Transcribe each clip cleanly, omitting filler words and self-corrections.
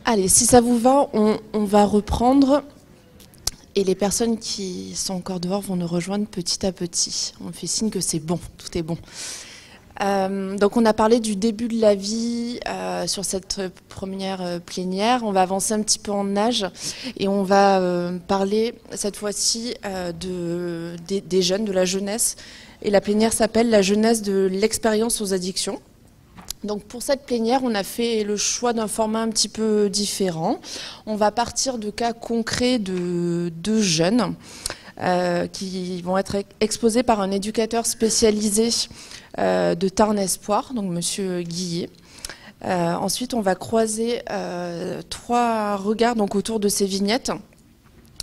Allez, si ça vous va, on va reprendre et les personnes qui sont encore dehors vont nous rejoindre petit à petit. On fait signe que c'est bon, tout est bon. Donc on a parlé du début de la vie sur cette première plénière. On va avancer un petit peu en âge et on va parler cette fois-ci des jeunes, de la jeunesse. Et la plénière s'appelle la jeunesse de l'expérience aux addictions. Donc pour cette plénière, on a fait le choix d'un format un petit peu différent. On va partir de cas concrets de jeunes qui vont être exposés par un éducateur spécialisé de Tarn Espoir, donc Monsieur Guillet. Ensuite, on va croiser 3 regards donc, autour de ces vignettes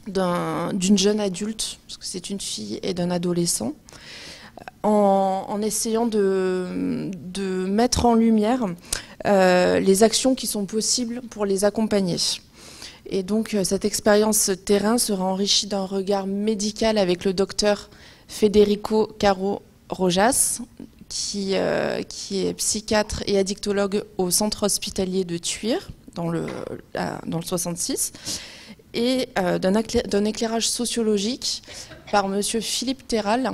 d'une jeune adulte, parce que c'est une fille, et d'un adolescent. En essayant de mettre en lumière les actions qui sont possibles pour les accompagner. Et donc cette expérience terrain sera enrichie d'un regard médical avec le docteur Federico Caro Rojas, qui est psychiatre et addictologue au centre hospitalier de Thuir, dans le 66, et d'un éclairage sociologique par Monsieur Philippe Terral,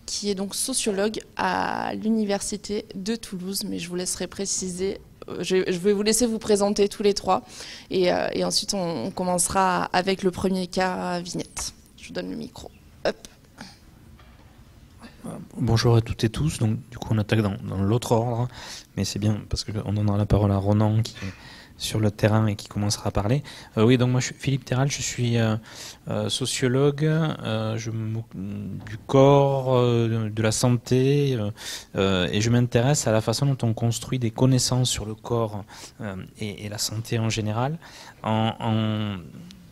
qui est donc sociologue à l'Université de Toulouse, mais je vous laisserai préciser, je vais vous laisser vous présenter tous les 3, et ensuite on commencera avec le premier cas vignette. Je vous donne le micro. Hop. Bonjour à toutes et tous, donc du coup on attaque dans l'autre ordre, mais c'est bien parce qu'on donnera la parole à Ronan qui est sur le terrain et qui commencera à parler. Oui, donc moi je suis Philippe Terral, je suis sociologue, je m'occupe du corps, de la santé, et je m'intéresse à la façon dont on construit des connaissances sur le corps et la santé en général, en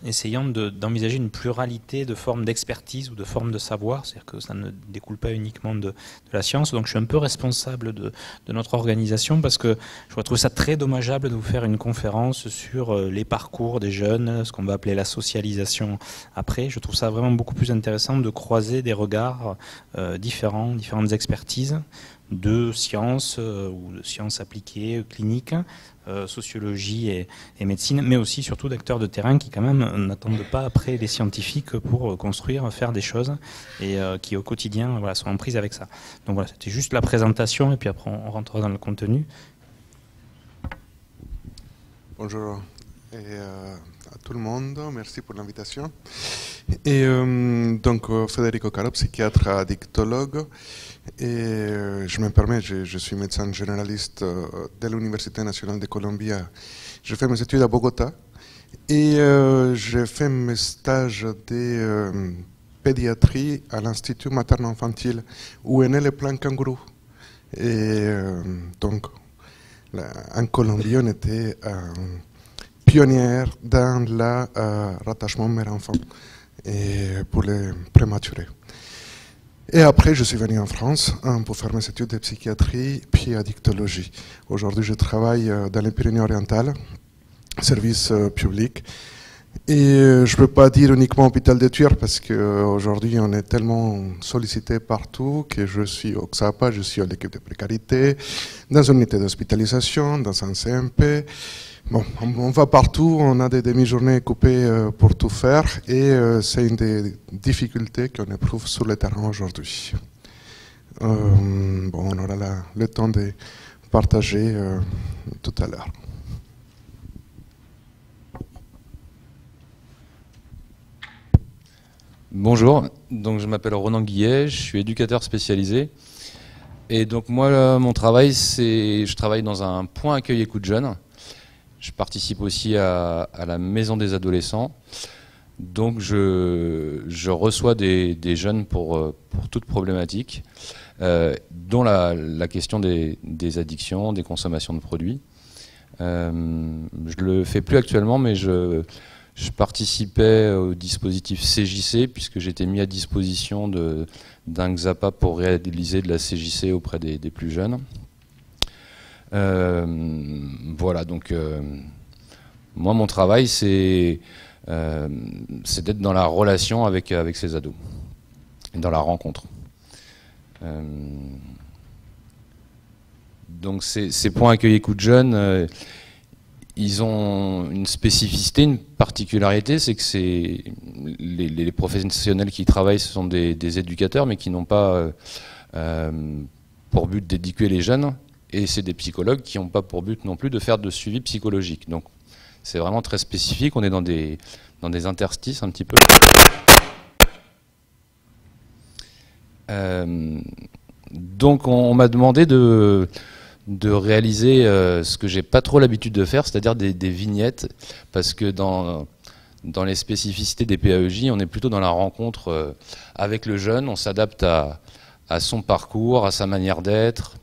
essayant d'envisager une pluralité de formes d'expertise ou de formes de savoir, c'est-à-dire que ça ne découle pas uniquement de la science. Donc je suis un peu responsable de notre organisation parce que je trouve ça très dommageable de vous faire une conférence sur les parcours des jeunes, ce qu'on va appeler la socialisation après. Je trouve ça vraiment beaucoup plus intéressant de croiser des regards différentes expertises de sciences ou de sciences appliquées, cliniques, sociologie et médecine, mais aussi surtout d'acteurs de terrain qui quand même n'attendent pas après les scientifiques pour construire, faire des choses et qui au quotidien voilà, sont en prise avec ça. Donc voilà, c'était juste la présentation et puis après on rentrera dans le contenu. Bonjour à tout le monde, merci pour l'invitation. Et donc Federico Caro, psychiatre addictologue. Et je me permets, je suis médecin généraliste de l'Université nationale de Colombie. J'ai fait mes études à Bogota et j'ai fait mes stages de pédiatrie à l'Institut materno-infantile où est né le plan kangourou. Et donc, en Colombie, on était pionnière dans le rattachement mère-enfant pour les prématurés. Et après, je suis venu en France pour faire mes études de psychiatrie puis addictologie. Aujourd'hui, je travaille dans les Pyrénées-Orientales, service public. Et je ne peux pas dire uniquement hôpital de Thuir parce qu'aujourd'hui, on est tellement sollicité partout que je suis au XAPA, je suis à l'équipe de précarité, dans une unité d'hospitalisation, dans un CMP. Bon, on va partout, on a des demi-journées coupées pour tout faire et c'est une des difficultés qu'on éprouve sur le terrain aujourd'hui. Bon, on aura le temps de partager tout à l'heure. Bonjour, donc je m'appelle Ronan Guillet, je suis éducateur spécialisé. Et donc moi, mon travail, je travaille dans un point accueil écoute jeunes. Je participe aussi à la maison des adolescents. Donc je reçois des jeunes pour toute problématique, dont la question des addictions, des consommations de produits. Je ne le fais plus actuellement, mais je participais au dispositif CJC, puisque j'étais mis à disposition d'un XAPA pour réaliser de la CJC auprès des plus jeunes. Voilà, donc moi mon travail c'est d'être dans la relation avec ces ados, et dans la rencontre. Donc ces points accueil écoute jeunes, ils ont une spécificité, une particularité, c'est que les professionnels qui y travaillent, ce sont des éducateurs, mais qui n'ont pas pour but d'éduquer les jeunes, et c'est des psychologues qui n'ont pas pour but non plus de faire de suivi psychologique. Donc c'est vraiment très spécifique, on est dans des interstices un petit peu. Donc on m'a demandé de réaliser ce que j'ai pas trop l'habitude de faire, c'est-à-dire des vignettes, parce que dans les spécificités des PAEJ, on est plutôt dans la rencontre avec le jeune, on s'adapte à son parcours, à sa manière d'être,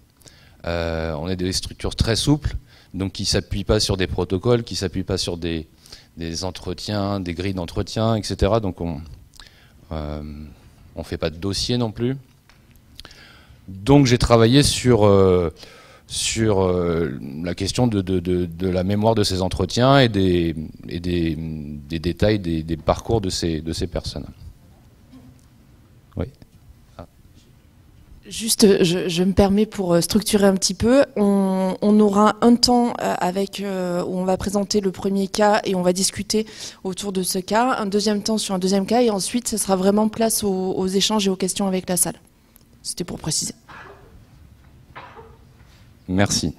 on est des structures très souples, donc qui ne s'appuient pas sur des protocoles, qui ne s'appuient pas sur des entretiens, des grilles d'entretien, etc. Donc on fait pas de dossier non plus. Donc j'ai travaillé sur la question de la mémoire de ces entretiens et des détails des parcours de ces personnes. Oui. Ah. Juste, je me permets pour structurer un petit peu, on aura un temps où on va présenter le premier cas et on va discuter autour de ce cas, un deuxième temps sur un deuxième cas, et ensuite ce sera vraiment place aux échanges et aux questions avec la salle. C'était pour préciser. Merci.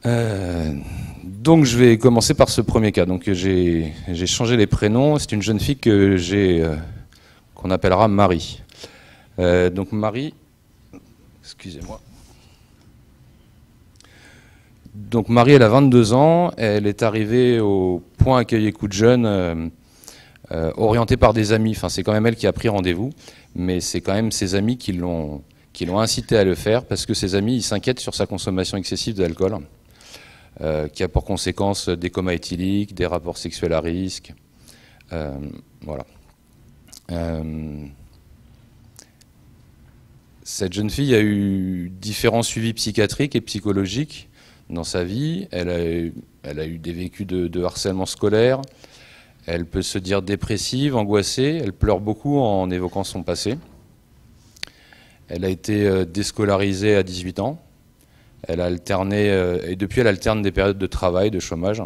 Donc je vais commencer par ce premier cas. Donc j'ai changé les prénoms. C'est une jeune fille qu'on appellera Marie. Donc Marie, excusez-moi. Donc Marie, elle a 22 ans. Elle est arrivée au point accueil écoute jeune, orientée par des amis. Enfin, c'est quand même elle qui a pris rendez-vous, mais c'est quand même ses amis qui l'ont incité à le faire, parce que ses amis, ils s'inquiètent sur sa consommation excessive d'alcool, qui a pour conséquence des comas éthyliques, des rapports sexuels à risque. Voilà. Cette jeune fille a eu différents suivis psychiatriques et psychologiques dans sa vie. Elle a eu des vécus de harcèlement scolaire. Elle peut se dire dépressive, angoissée. Elle pleure beaucoup en évoquant son passé. Elle a été déscolarisée à 18 ans. Elle a alterné, et depuis elle alterne des périodes de travail, de chômage.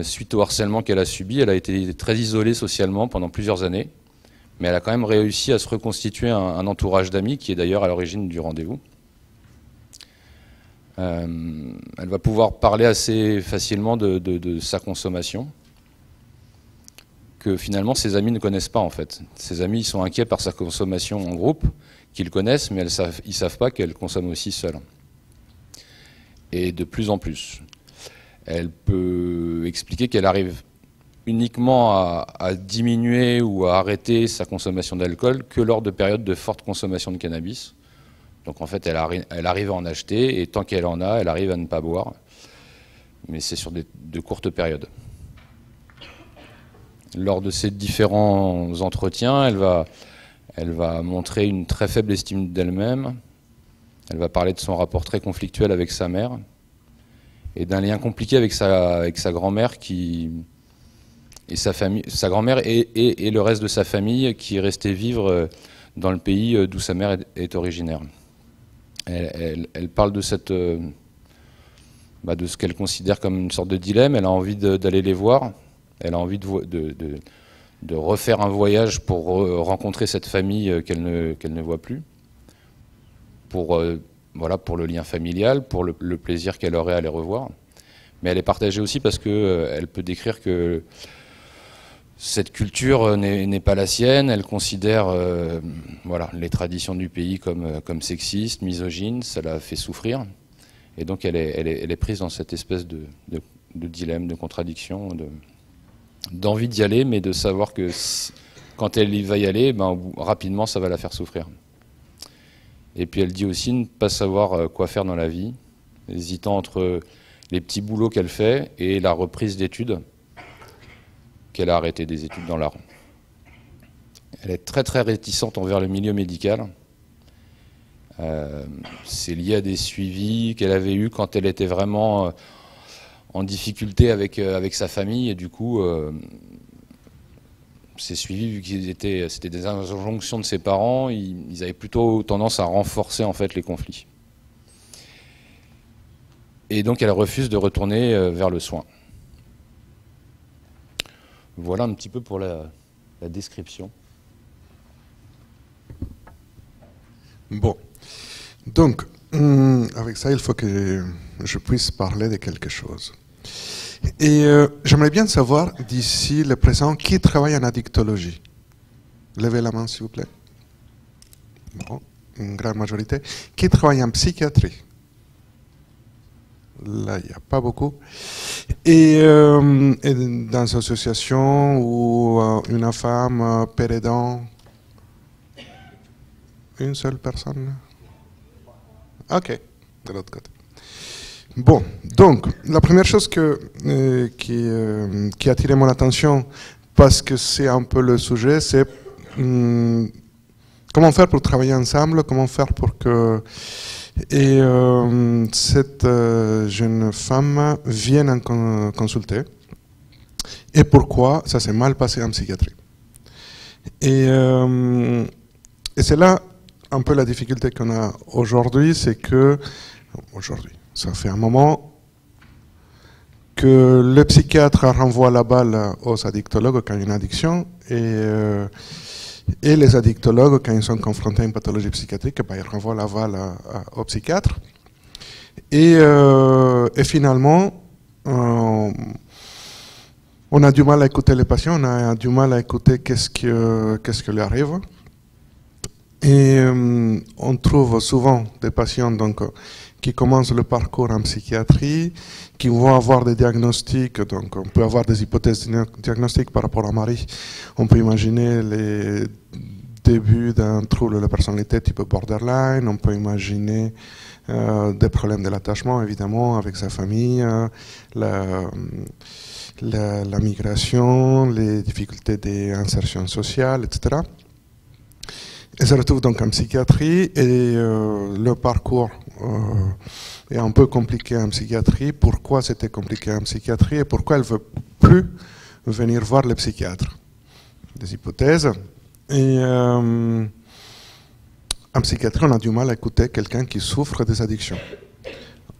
Suite au harcèlement qu'elle a subi, elle a été très isolée socialement pendant plusieurs années. Mais elle a quand même réussi à se reconstituer un entourage d'amis, qui est d'ailleurs à l'origine du rendez-vous. Elle va pouvoir parler assez facilement de sa consommation, que finalement ses amis ne connaissent pas en fait. Ses amis, ils sont inquiets par sa consommation en groupe, qu'ils connaissent, mais ils ne savent pas qu'elle consomme aussi seule. Et de plus en plus. Elle peut expliquer qu'elle arrive uniquement à diminuer ou à arrêter sa consommation d'alcool que lors de périodes de forte consommation de cannabis. Donc en fait, elle arrive à en acheter, et tant qu'elle en a, elle arrive à ne pas boire. Mais c'est sur de courtes périodes. Lors de ces différents entretiens, elle va montrer une très faible estime d'elle-même. Elle va parler de son rapport très conflictuel avec sa mère et d'un lien compliqué avec sa grand-mère et sa famille, sa grand-mère et le reste de sa famille qui est resté vivre dans le pays d'où sa mère est originaire. Elle parle de ce qu'elle considère comme une sorte de dilemme. Elle a envie d'aller les voir. Elle a envie de refaire un voyage pour rencontrer cette famille qu'elle ne voit plus, pour le lien familial, pour le plaisir qu'elle aurait à les revoir. Mais elle est partagée aussi parce qu'elle peut décrire que cette culture n'est pas la sienne. Elle considère les traditions du pays comme sexistes, misogynes. Ça la fait souffrir. Et donc elle est prise dans cette espèce de dilemme, de contradiction, d'envie d'y aller, mais de savoir que quand elle va y aller, rapidement ça va la faire souffrir. Et puis elle dit aussi ne pas savoir quoi faire dans la vie, hésitant entre les petits boulots qu'elle fait et la reprise d'études, qu'elle a arrêté des études dans l'art. Elle est très très réticente envers le milieu médical. C'est lié à des suivis qu'elle avait eus quand elle était vraiment en difficulté avec sa famille, et du coup ces suivis, vu c'était des injonctions de ses parents, ils avaient plutôt tendance à renforcer en fait les conflits. Et donc elle refuse de retourner vers le soin. Voilà un petit peu pour la description. Bon, donc, avec ça, il faut que je puisse parler de quelque chose. Et j'aimerais bien savoir, d'ici le présent, qui travaille en addictologie. Levez la main, s'il vous plaît. Bon, une grande majorité. Qui travaille en psychiatrie? Là, il n'y a pas beaucoup. Et dans une association ou une femme père aidant, une seule personne? Ok, de l'autre côté. Bon, donc, la première chose qui a attiré mon attention, parce que c'est un peu le sujet, c'est comment faire pour travailler ensemble, comment faire pour que cette jeune femme vienne en consulter, et pourquoi ça s'est mal passé en psychiatrie. Et c'est là un peu la difficulté qu'on a aujourd'hui, c'est que, ça fait un moment que le psychiatre renvoie la balle aux addictologues quand il y a une addiction, et les addictologues, quand ils sont confrontés à une pathologie psychiatrique, ils renvoient la balle au psychiatre. Et finalement, on a du mal à écouter les patients, on a du mal à écouter qu'est-ce qui lui arrive. Et on trouve souvent des patients donc, qui commencent le parcours en psychiatrie, qui vont avoir des diagnostics, donc on peut avoir des hypothèses diagnostiques par rapport à Marie. On peut imaginer les débuts d'un trouble de la personnalité type borderline, on peut imaginer des problèmes de l'attachement, évidemment, avec sa famille, la migration, les difficultés d'insertion sociale, etc. Et se retrouve donc en psychiatrie et le parcours est un peu compliqué en psychiatrie. Pourquoi c'était compliqué en psychiatrie et pourquoi elle ne veut plus venir voir le psychiatre? Des hypothèses. Et en psychiatrie, on a du mal à écouter quelqu'un qui souffre des addictions.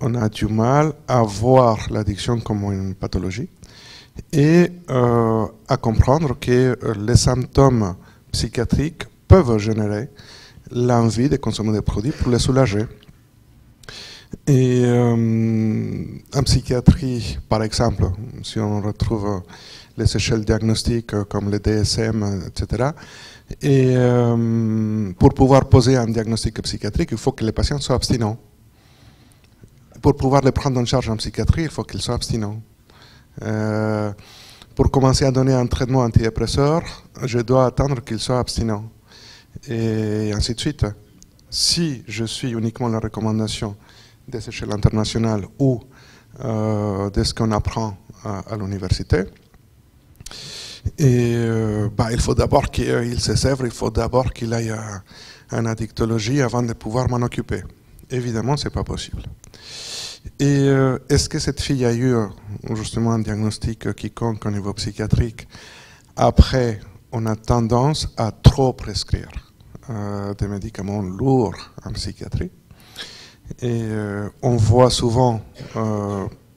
On a du mal à voir l'addiction comme une pathologie et à comprendre que les symptômes psychiatriques peuvent générer l'envie de consommer des produits pour les soulager. Et en psychiatrie, par exemple, si on retrouve les échelles diagnostiques comme le DSM, etc., et pour pouvoir poser un diagnostic psychiatrique, il faut que les patients soient abstinents. Pour pouvoir les prendre en charge en psychiatrie, il faut qu'ils soient abstinents. Pour commencer à donner un traitement antidépresseur, je dois attendre qu'ils soient abstinents. Et ainsi de suite. Si je suis uniquement la recommandation des échelles internationales ou de ce qu'on apprend à l'université, il faut d'abord qu'il se sèvre, il faut d'abord qu'il aille en addictologie avant de pouvoir m'en occuper. Évidemment, ce n'est pas possible. Et est-ce que cette fille a eu justement un diagnostic quiconque au niveau psychiatrique? Après, on a tendance à trop prescrire des médicaments lourds en psychiatrie. Et on voit souvent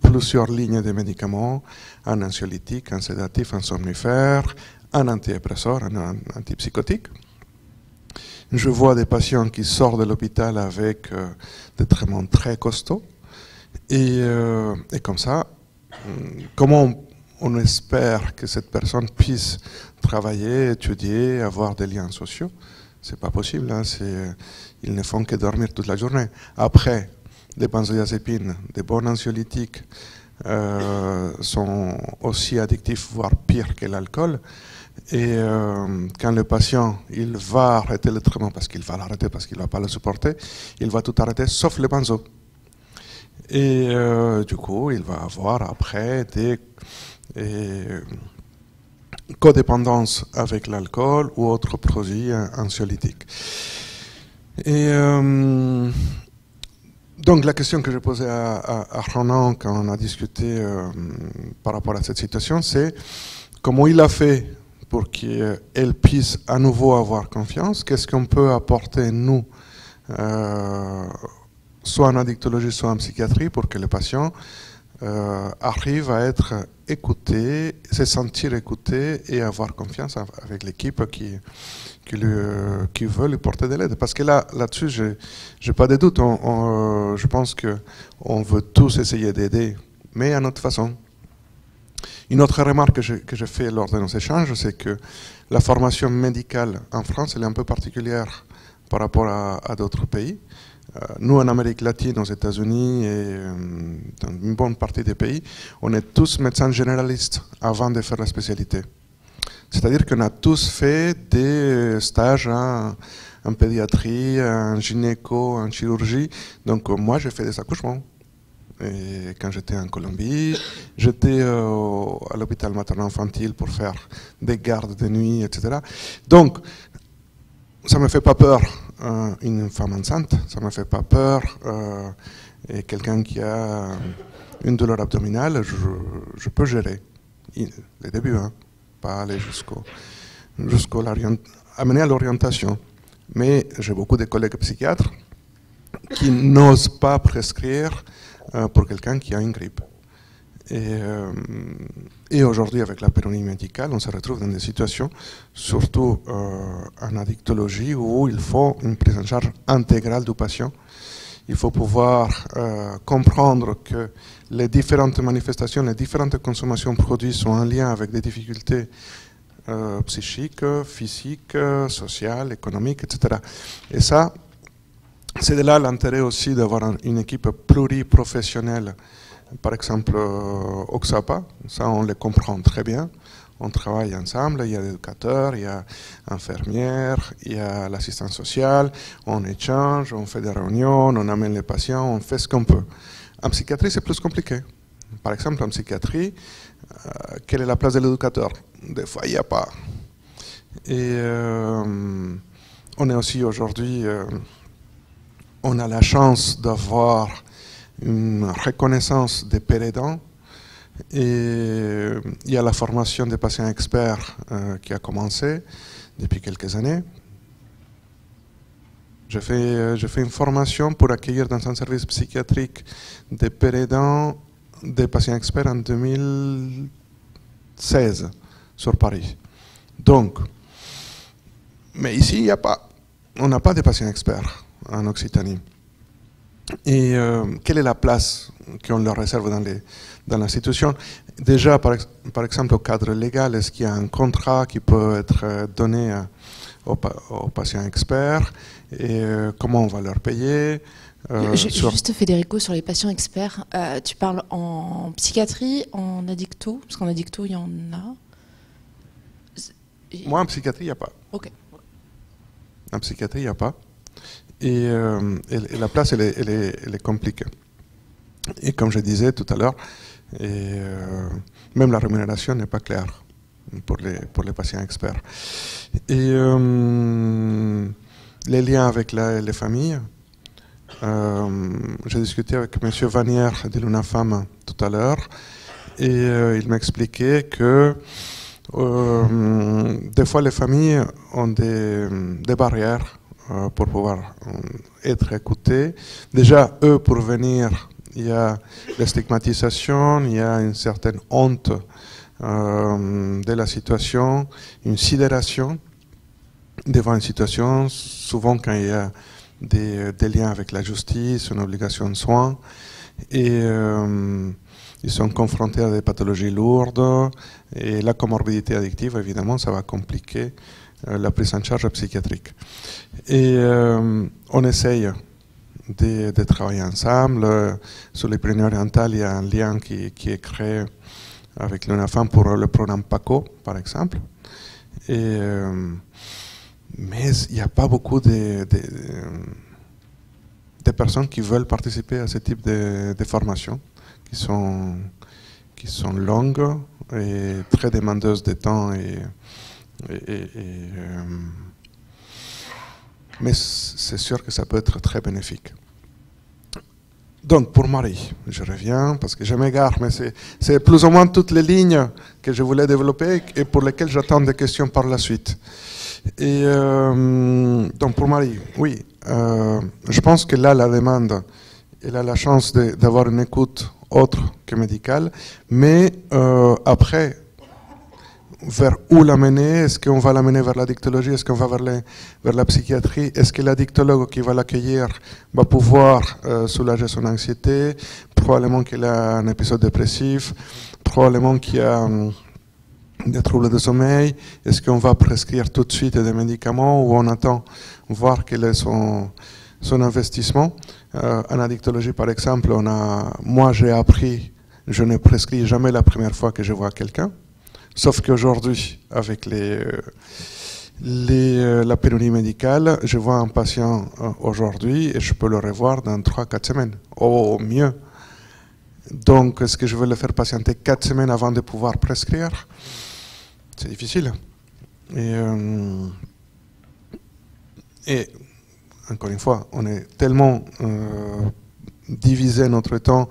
plusieurs lignes de médicaments, un anxiolytique, un sédatif, un somnifère, un antidépresseur, un antipsychotique. Je vois des patients qui sortent de l'hôpital avec des traitements très costauds. Et comme ça, comment on espère que cette personne puisse travailler, étudier, avoir des liens sociaux? C'est pas possible, hein, ils ne font que dormir toute la journée. Après, des benzodiazépines, des bons anxiolytiques sont aussi addictifs, voire pire que l'alcool. Et quand le patient il va arrêter le traitement, parce qu'il va l'arrêter, parce qu'il ne va pas le supporter, il va tout arrêter, sauf le benzo. Et du coup, il va avoir après des codépendance avec l'alcool ou autres produits anxiolytiques. Et donc la question que j'ai posée à Ronan quand on a discuté par rapport à cette situation, c'est comment il a fait pour qu'elle puisse à nouveau avoir confiance, qu'est-ce qu'on peut apporter nous soit en addictologie, soit en psychiatrie, pour que le patient arrive à être écouté, se sentir écouté et avoir confiance avec l'équipe qui veut lui porter de l'aide. Parce que là-dessus, je n'ai pas de doute. Je pense qu'on veut tous essayer d'aider, mais à notre façon. Une autre remarque que j'ai fait lors de nos échanges, c'est que la formation médicale en France, elle est un peu particulière par rapport à d'autres pays. Nous, en Amérique latine, aux États-Unis et dans une bonne partie des pays, on est tous médecins généralistes avant de faire la spécialité. C'est-à-dire qu'on a tous fait des stages en pédiatrie, en gynéco, en chirurgie. Donc moi, j'ai fait des accouchements. Et quand j'étais en Colombie, j'étais à l'hôpital maternel-infantile pour faire des gardes de nuit, etc. Donc, ça ne me fait pas peur une femme enceinte, ça ne me fait pas peur et quelqu'un qui a une douleur abdominale, je peux gérer les débuts, hein, pas aller jusqu'au amener à l'orientation. Mais j'ai beaucoup de collègues psychiatres qui n'osent pas prescrire pour quelqu'un qui a une grippe. Et aujourd'hui, avec la pénurie médicale, on se retrouve dans des situations, surtout en addictologie, où il faut une prise en charge intégrale du patient. Il faut pouvoir comprendre que les différentes manifestations, les différentes consommations de produits sont en lien avec des difficultés psychiques, physiques, sociales, économiques, etc. Et ça, c'est de là l'intérêt aussi d'avoir une équipe pluriprofessionnelle. Par exemple, Oxapa, ça on le comprend très bien. On travaille ensemble, il y a l'éducateur, il y a l'infirmière, il y a l'assistant social, on échange, on fait des réunions, on amène les patients, on fait ce qu'on peut. En psychiatrie, c'est plus compliqué. Par exemple, en psychiatrie, quelle est la place de l'éducateur? Des fois, il n'y a pas. Et on est aussi aujourd'hui, on a la chance d'avoir une reconnaissance des pairs aidants et il y a la formation des patients experts qui a commencé depuis quelques années. J'ai fait une formation pour accueillir dans un service psychiatrique des pairs aidants des patients experts en 2016 sur Paris. Donc, mais ici, on n'a pas de patients experts en Occitanie. Et quelle est la place qu'on leur réserve dans l'institution? Déjà, par exemple, au cadre légal, est-ce qu'il y a un contrat qui peut être donné aux patients experts? Et comment on va leur payer? Juste Federico, sur les patients experts, tu parles en psychiatrie, en addicto? Parce qu'en addicto, il y en a. Moi, en psychiatrie, il n'y a pas. Ok. En psychiatrie, il n'y a pas. Et la place, elle est compliquée. Et comme je disais tout à l'heure, même la rémunération n'est pas claire pour les patients experts. Et les liens avec les familles, j'ai discuté avec M. Vanière de l'UNAFAM tout à l'heure, et il m'expliquait que des fois les familles ont des barrières pour pouvoir être écoutés. Déjà, eux, pour venir, il y a la stigmatisation, il y a une certaine honte de la situation, une sidération devant une situation, souvent quand il y a des liens avec la justice, une obligation de soins, et ils sont confrontés à des pathologies lourdes, et la comorbidité addictive, évidemment, ça va compliquer la prise en charge psychiatrique. Et on essaye de travailler ensemble. Sur les Pyrénées orientales, il y a un lien qui est créé avec l'UNAFAM pour le programme PACO, par exemple. Et, mais il n'y a pas beaucoup de personnes qui veulent participer à ce type de formation, qui sont longues et très demandeuses de temps mais c'est sûr que ça peut être très bénéfique. Donc pour Marie, je reviens parce que je m'égare, mais c'est plus ou moins toutes les lignes que je voulais développer et pour lesquelles j'attends des questions par la suite. Et donc pour Marie, oui, je pense que là la demande elle a la chance d'avoir une écoute autre que médicale, mais après, vers où l'amener? Est-ce qu'on va l'amener vers la dictologie? Est-ce qu'on va vers la psychiatrie? Est-ce que la dictologue qui va l'accueillir va pouvoir soulager son anxiété? Probablement qu'il a un épisode dépressif, probablement qu'il a des troubles de sommeil. Est-ce qu'on va prescrire tout de suite des médicaments ou on attend voir quel est son investissement? En addictologie, par exemple, moi j'ai appris, je ne prescris jamais la première fois que je vois quelqu'un. Sauf qu'aujourd'hui, avec la pénurie médicale, je vois un patient aujourd'hui et je peux le revoir dans 3-4 semaines, au mieux. Donc, est-ce que je vais le faire patienter 4 semaines avant de pouvoir prescrire? C'est difficile. Et encore une fois, on est tellement divisé notre temps,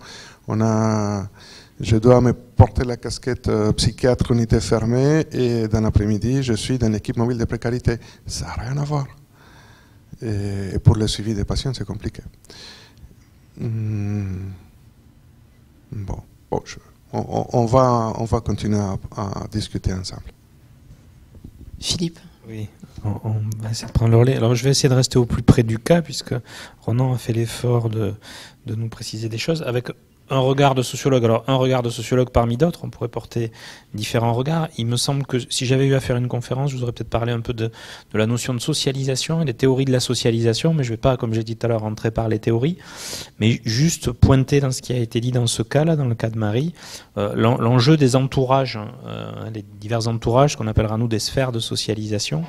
je dois me porter la casquette psychiatre unité fermée et dans l'après-midi, je suis dans l'équipe mobile de précarité. Ça n'a rien à voir. Et pour le suivi des patients, c'est compliqué. Bon, on va continuer à discuter ensemble. Philippe. Oui, on va essayer de prendre le relais. Alors je vais essayer de rester au plus près du cas, puisque Ronan a fait l'effort de nous préciser des choses avec un regard de sociologue. Alors un regard de sociologue parmi d'autres, on pourrait porter différents regards. Il me semble que si j'avais eu à faire une conférence, je vous aurais peut-être parlé un peu de la notion de socialisation et des théories de la socialisation, mais je ne vais pas, comme j'ai dit tout à l'heure, rentrer par les théories, mais juste pointer dans ce qui a été dit dans ce cas-là, dans le cas de Marie, l'enjeu des entourages, les divers entourages qu'on appellera nous des sphères de socialisation.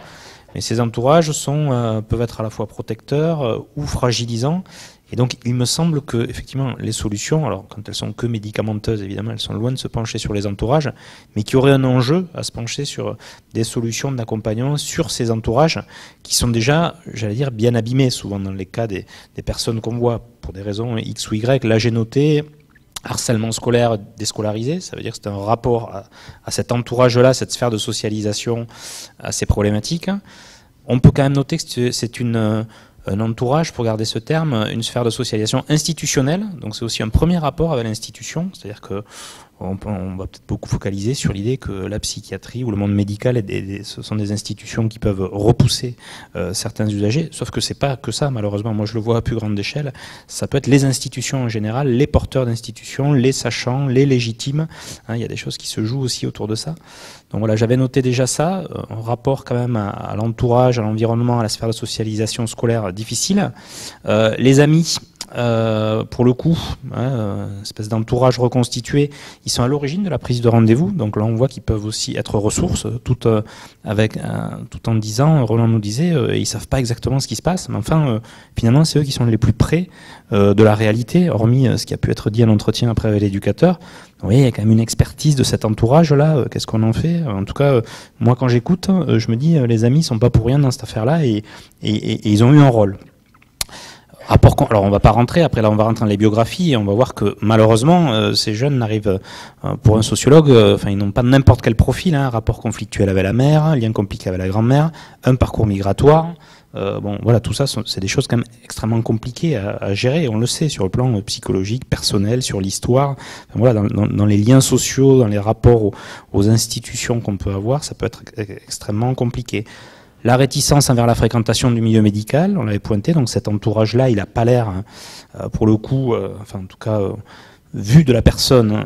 Mais ces entourages peuvent être à la fois protecteurs ou fragilisants. Et donc, il me semble que, effectivement, les solutions, alors quand elles sont que médicamenteuses, évidemment, elles sont loin de se pencher sur les entourages, mais qui auraient un enjeu à se pencher sur des solutions d'accompagnement sur ces entourages qui sont déjà, j'allais dire, bien abîmés, souvent dans les cas des personnes qu'on voit pour des raisons X ou Y. Là, j'ai noté harcèlement scolaire déscolarisé, ça veut dire que c'est un rapport à cet entourage-là, cette sphère de socialisation assez problématique. On peut quand même noter que c'est un entourage, pour garder ce terme, une sphère de socialisation institutionnelle, donc c'est aussi un premier rapport avec l'institution, c'est-à-dire que on va peut-être beaucoup focaliser sur l'idée que la psychiatrie ou le monde médical, ce sont des institutions qui peuvent repousser certains usagers, sauf que c'est pas que ça, malheureusement. Moi, je le vois à plus grande échelle. Ça peut être les institutions en général, les porteurs d'institutions, les sachants, les légitimes. Hein, il y a des choses qui se jouent aussi autour de ça. Donc voilà, j'avais noté déjà ça, un rapport quand même à l'entourage, à l'environnement, à la sphère de socialisation scolaire difficile. Les amis, pour le coup, espèce d'entourage reconstitué, ils sont à l'origine de la prise de rendez-vous. Donc là, on voit qu'ils peuvent aussi être ressources, tout en disant, Roland nous disait, ils savent pas exactement ce qui se passe, mais enfin, finalement, c'est eux qui sont les plus près de la réalité, hormis ce qui a pu être dit à l'entretien après avec l'éducateur. Oui, il y a quand même une expertise de cet entourage-là. Qu'est-ce qu'on en fait? En tout cas, moi, quand j'écoute, je me dis, les amis sont pas pour rien dans cette affaire-là et ils ont eu un rôle. Alors on va pas rentrer, après là on va rentrer dans les biographies et on va voir que malheureusement ces jeunes n'arrivent, pour un sociologue, ils n'ont pas n'importe quel profil, hein, rapport conflictuel avec la mère, lien compliqué avec la grand-mère, un parcours migratoire. Voilà, tout ça, c'est des choses quand même extrêmement compliquées à gérer, on le sait, sur le plan psychologique, personnel, sur l'histoire. Voilà, dans les liens sociaux, dans les rapports aux institutions qu'on peut avoir, ça peut être extrêmement compliqué. La réticence envers la fréquentation du milieu médical, on l'avait pointé, donc cet entourage-là, il n'a pas l'air, pour le coup, en tout cas, vu de la personne,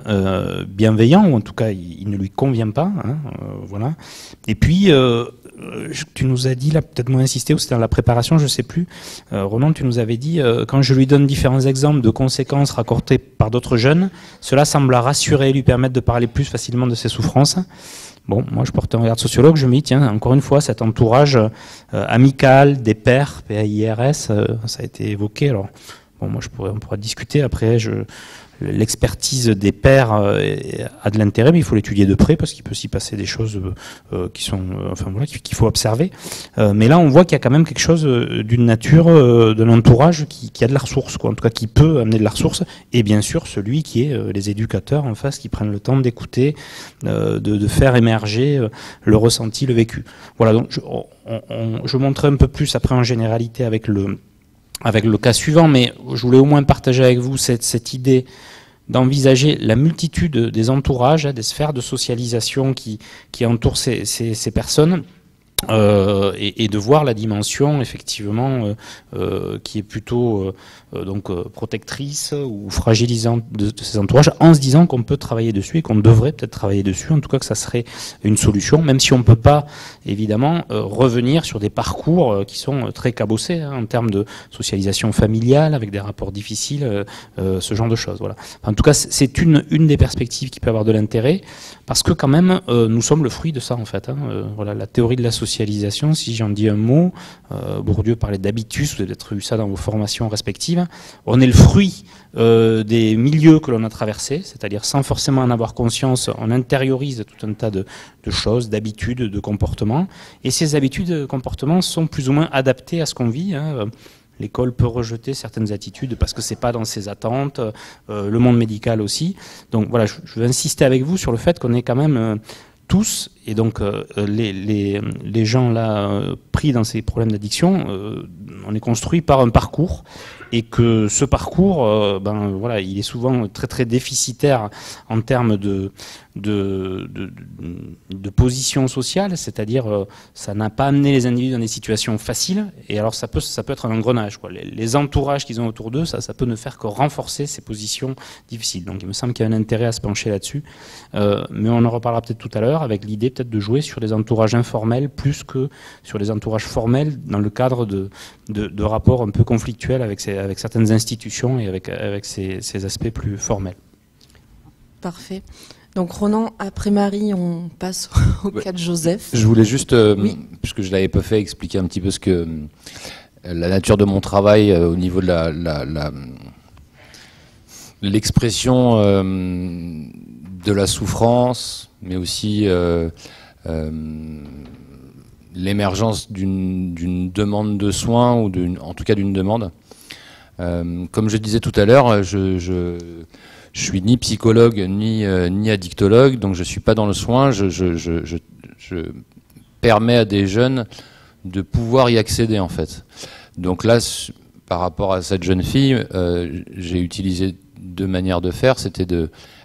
bienveillant, ou en tout cas, il ne lui convient pas. Hein, voilà. Et puis, tu nous as dit, là, peut-être moins insisté, ou c'était dans la préparation, je ne sais plus, Ronan, tu nous avais dit, quand je lui donne différents exemples de conséquences racontés par d'autres jeunes, cela semble la rassurer et lui permettre de parler plus facilement de ses souffrances. Bon, moi je porte un regard de sociologue, je me dis, tiens, encore une fois, cet entourage amical, des pairs, PAIRS, ça a été évoqué. Alors, bon, moi on pourra discuter après. L'expertise des pairs a de l'intérêt, mais il faut l'étudier de près parce qu'il peut s'y passer des choses qui sont, qu'il faut observer. Mais là, on voit qu'il y a quand même quelque chose d'une nature de l'entourage qui a de la ressource, quoi. En tout cas, qui peut amener de la ressource. Et bien sûr, celui qui est les éducateurs en face, qui prennent le temps d'écouter, de faire émerger le ressenti, le vécu. Voilà. Donc, je montrerai un peu plus après en généralité avec avec le cas suivant, mais je voulais au moins partager avec vous cette idée d'envisager la multitude des entourages, des sphères de socialisation qui entourent ces personnes. Et de voir la dimension effectivement qui est plutôt protectrice ou fragilisante de ces entourages, en se disant qu'on peut travailler dessus et qu'on devrait peut-être travailler dessus, en tout cas que ça serait une solution, même si on ne peut pas évidemment revenir sur des parcours qui sont très cabossés hein, en termes de socialisation familiale, avec des rapports difficiles, ce genre de choses. Voilà. En tout cas, c'est une des perspectives qui peut avoir de l'intérêt, parce que quand même, nous sommes le fruit de ça en fait. Hein. Voilà, la théorie de la socialisation, si j'en dis un mot, Bourdieu parlait d'habitus, vous avez peut-être eu ça dans vos formations respectives, on est le fruit des milieux que l'on a traversés, c'est-à-dire sans forcément en avoir conscience, on intériorise tout un tas de choses, d'habitudes, de comportements, et ces habitudes de comportements sont plus ou moins adaptées à ce qu'on vit. Hein. L'école peut rejeter certaines attitudes parce que c'est pas dans ses attentes, le monde médical aussi. Donc voilà, je veux insister avec vous sur le fait qu'on est quand même tous, et donc les gens là pris dans ces problèmes d'addiction, on est construit par un parcours, et que ce parcours, voilà, il est souvent très très déficitaire en termes de position sociale, c'est-à-dire ça n'a pas amené les individus dans des situations faciles, et alors ça peut être un engrenage, quoi. Les entourages qu'ils ont autour d'eux, ça peut ne faire que renforcer ces positions difficiles. Donc il me semble qu'il y a un intérêt à se pencher là-dessus, mais on en reparlera peut-être tout à l'heure, avec l'idée peut-être de jouer sur les entourages informels plus que sur les entourages formels, dans le cadre de rapports un peu conflictuels avec certaines institutions et avec ces aspects plus formels. Parfait. Donc Ronan, après Marie, on passe au cas de Joseph. Je voulais juste, puisque je ne l'avais pas fait, expliquer un petit peu la nature de mon travail au niveau de l'expression de la souffrance, mais aussi l'émergence d'une demande de soins, ou en tout cas d'une demande. Comme je disais tout à l'heure, je suis ni psychologue ni addictologue, donc je ne suis pas dans le soin. Je permets à des jeunes de pouvoir y accéder en fait. Donc là, par rapport à cette jeune fille, j'ai utilisé deux manières de faire.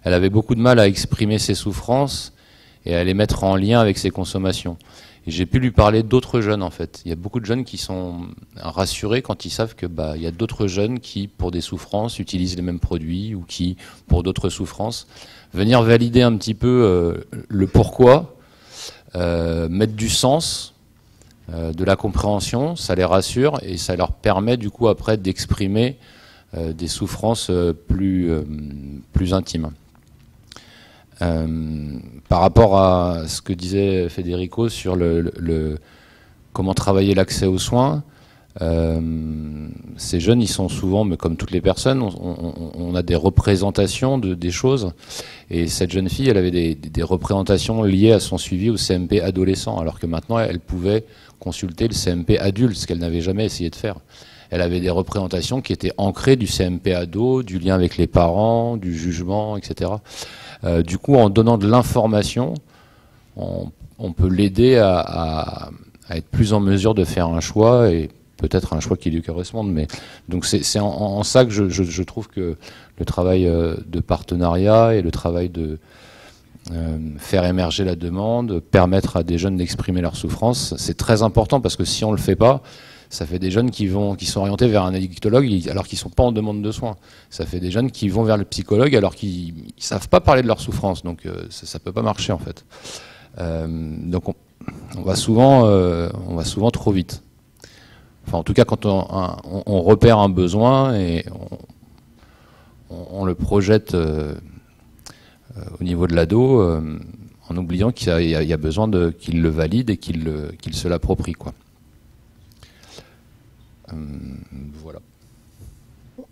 Elle avait beaucoup de mal à exprimer ses souffrances et à les mettre en lien avec ses consommations. Et j'ai pu lui parler d'autres jeunes en fait. Il y a beaucoup de jeunes qui sont rassurés quand ils savent que il y a d'autres jeunes qui, pour des souffrances, utilisent les mêmes produits, ou qui, pour d'autres souffrances, venir valider un petit peu le pourquoi, mettre du sens, de la compréhension, ça les rassure et ça leur permet du coup après d'exprimer des souffrances plus intimes. Par rapport à ce que disait Federico sur comment travailler l'accès aux soins, ces jeunes, ils sont souvent, mais comme toutes les personnes, on a des représentations des choses. Et cette jeune fille, elle avait des représentations liées à son suivi au CMP adolescent, alors que maintenant, elle pouvait consulter le CMP adulte, ce qu'elle n'avait jamais essayé de faire. Elle avait des représentations qui étaient ancrées du CMP ado, du lien avec les parents, du jugement, etc. Du coup, en donnant de l'information, on peut l'aider à être plus en mesure de faire un choix, et peut-être un choix qui lui corresponde. Mais donc c'est en ça que je trouve que le travail de partenariat et le travail de faire émerger la demande, permettre à des jeunes d'exprimer leur souffrance, c'est très important, parce que si on le fait pas, ça fait des jeunes qui sont orientés vers un addictologue alors qu'ils sont pas en demande de soins. Ça fait des jeunes qui vont vers le psychologue alors qu'ils savent pas parler de leur souffrance. Donc ça peut pas marcher en fait. Donc on va souvent trop vite. Enfin, en tout cas, quand on repère un besoin et on le projette au niveau de l'ado, en oubliant qu'il y a besoin qu'il le valide et qu'il se l'approprie, quoi. Voilà.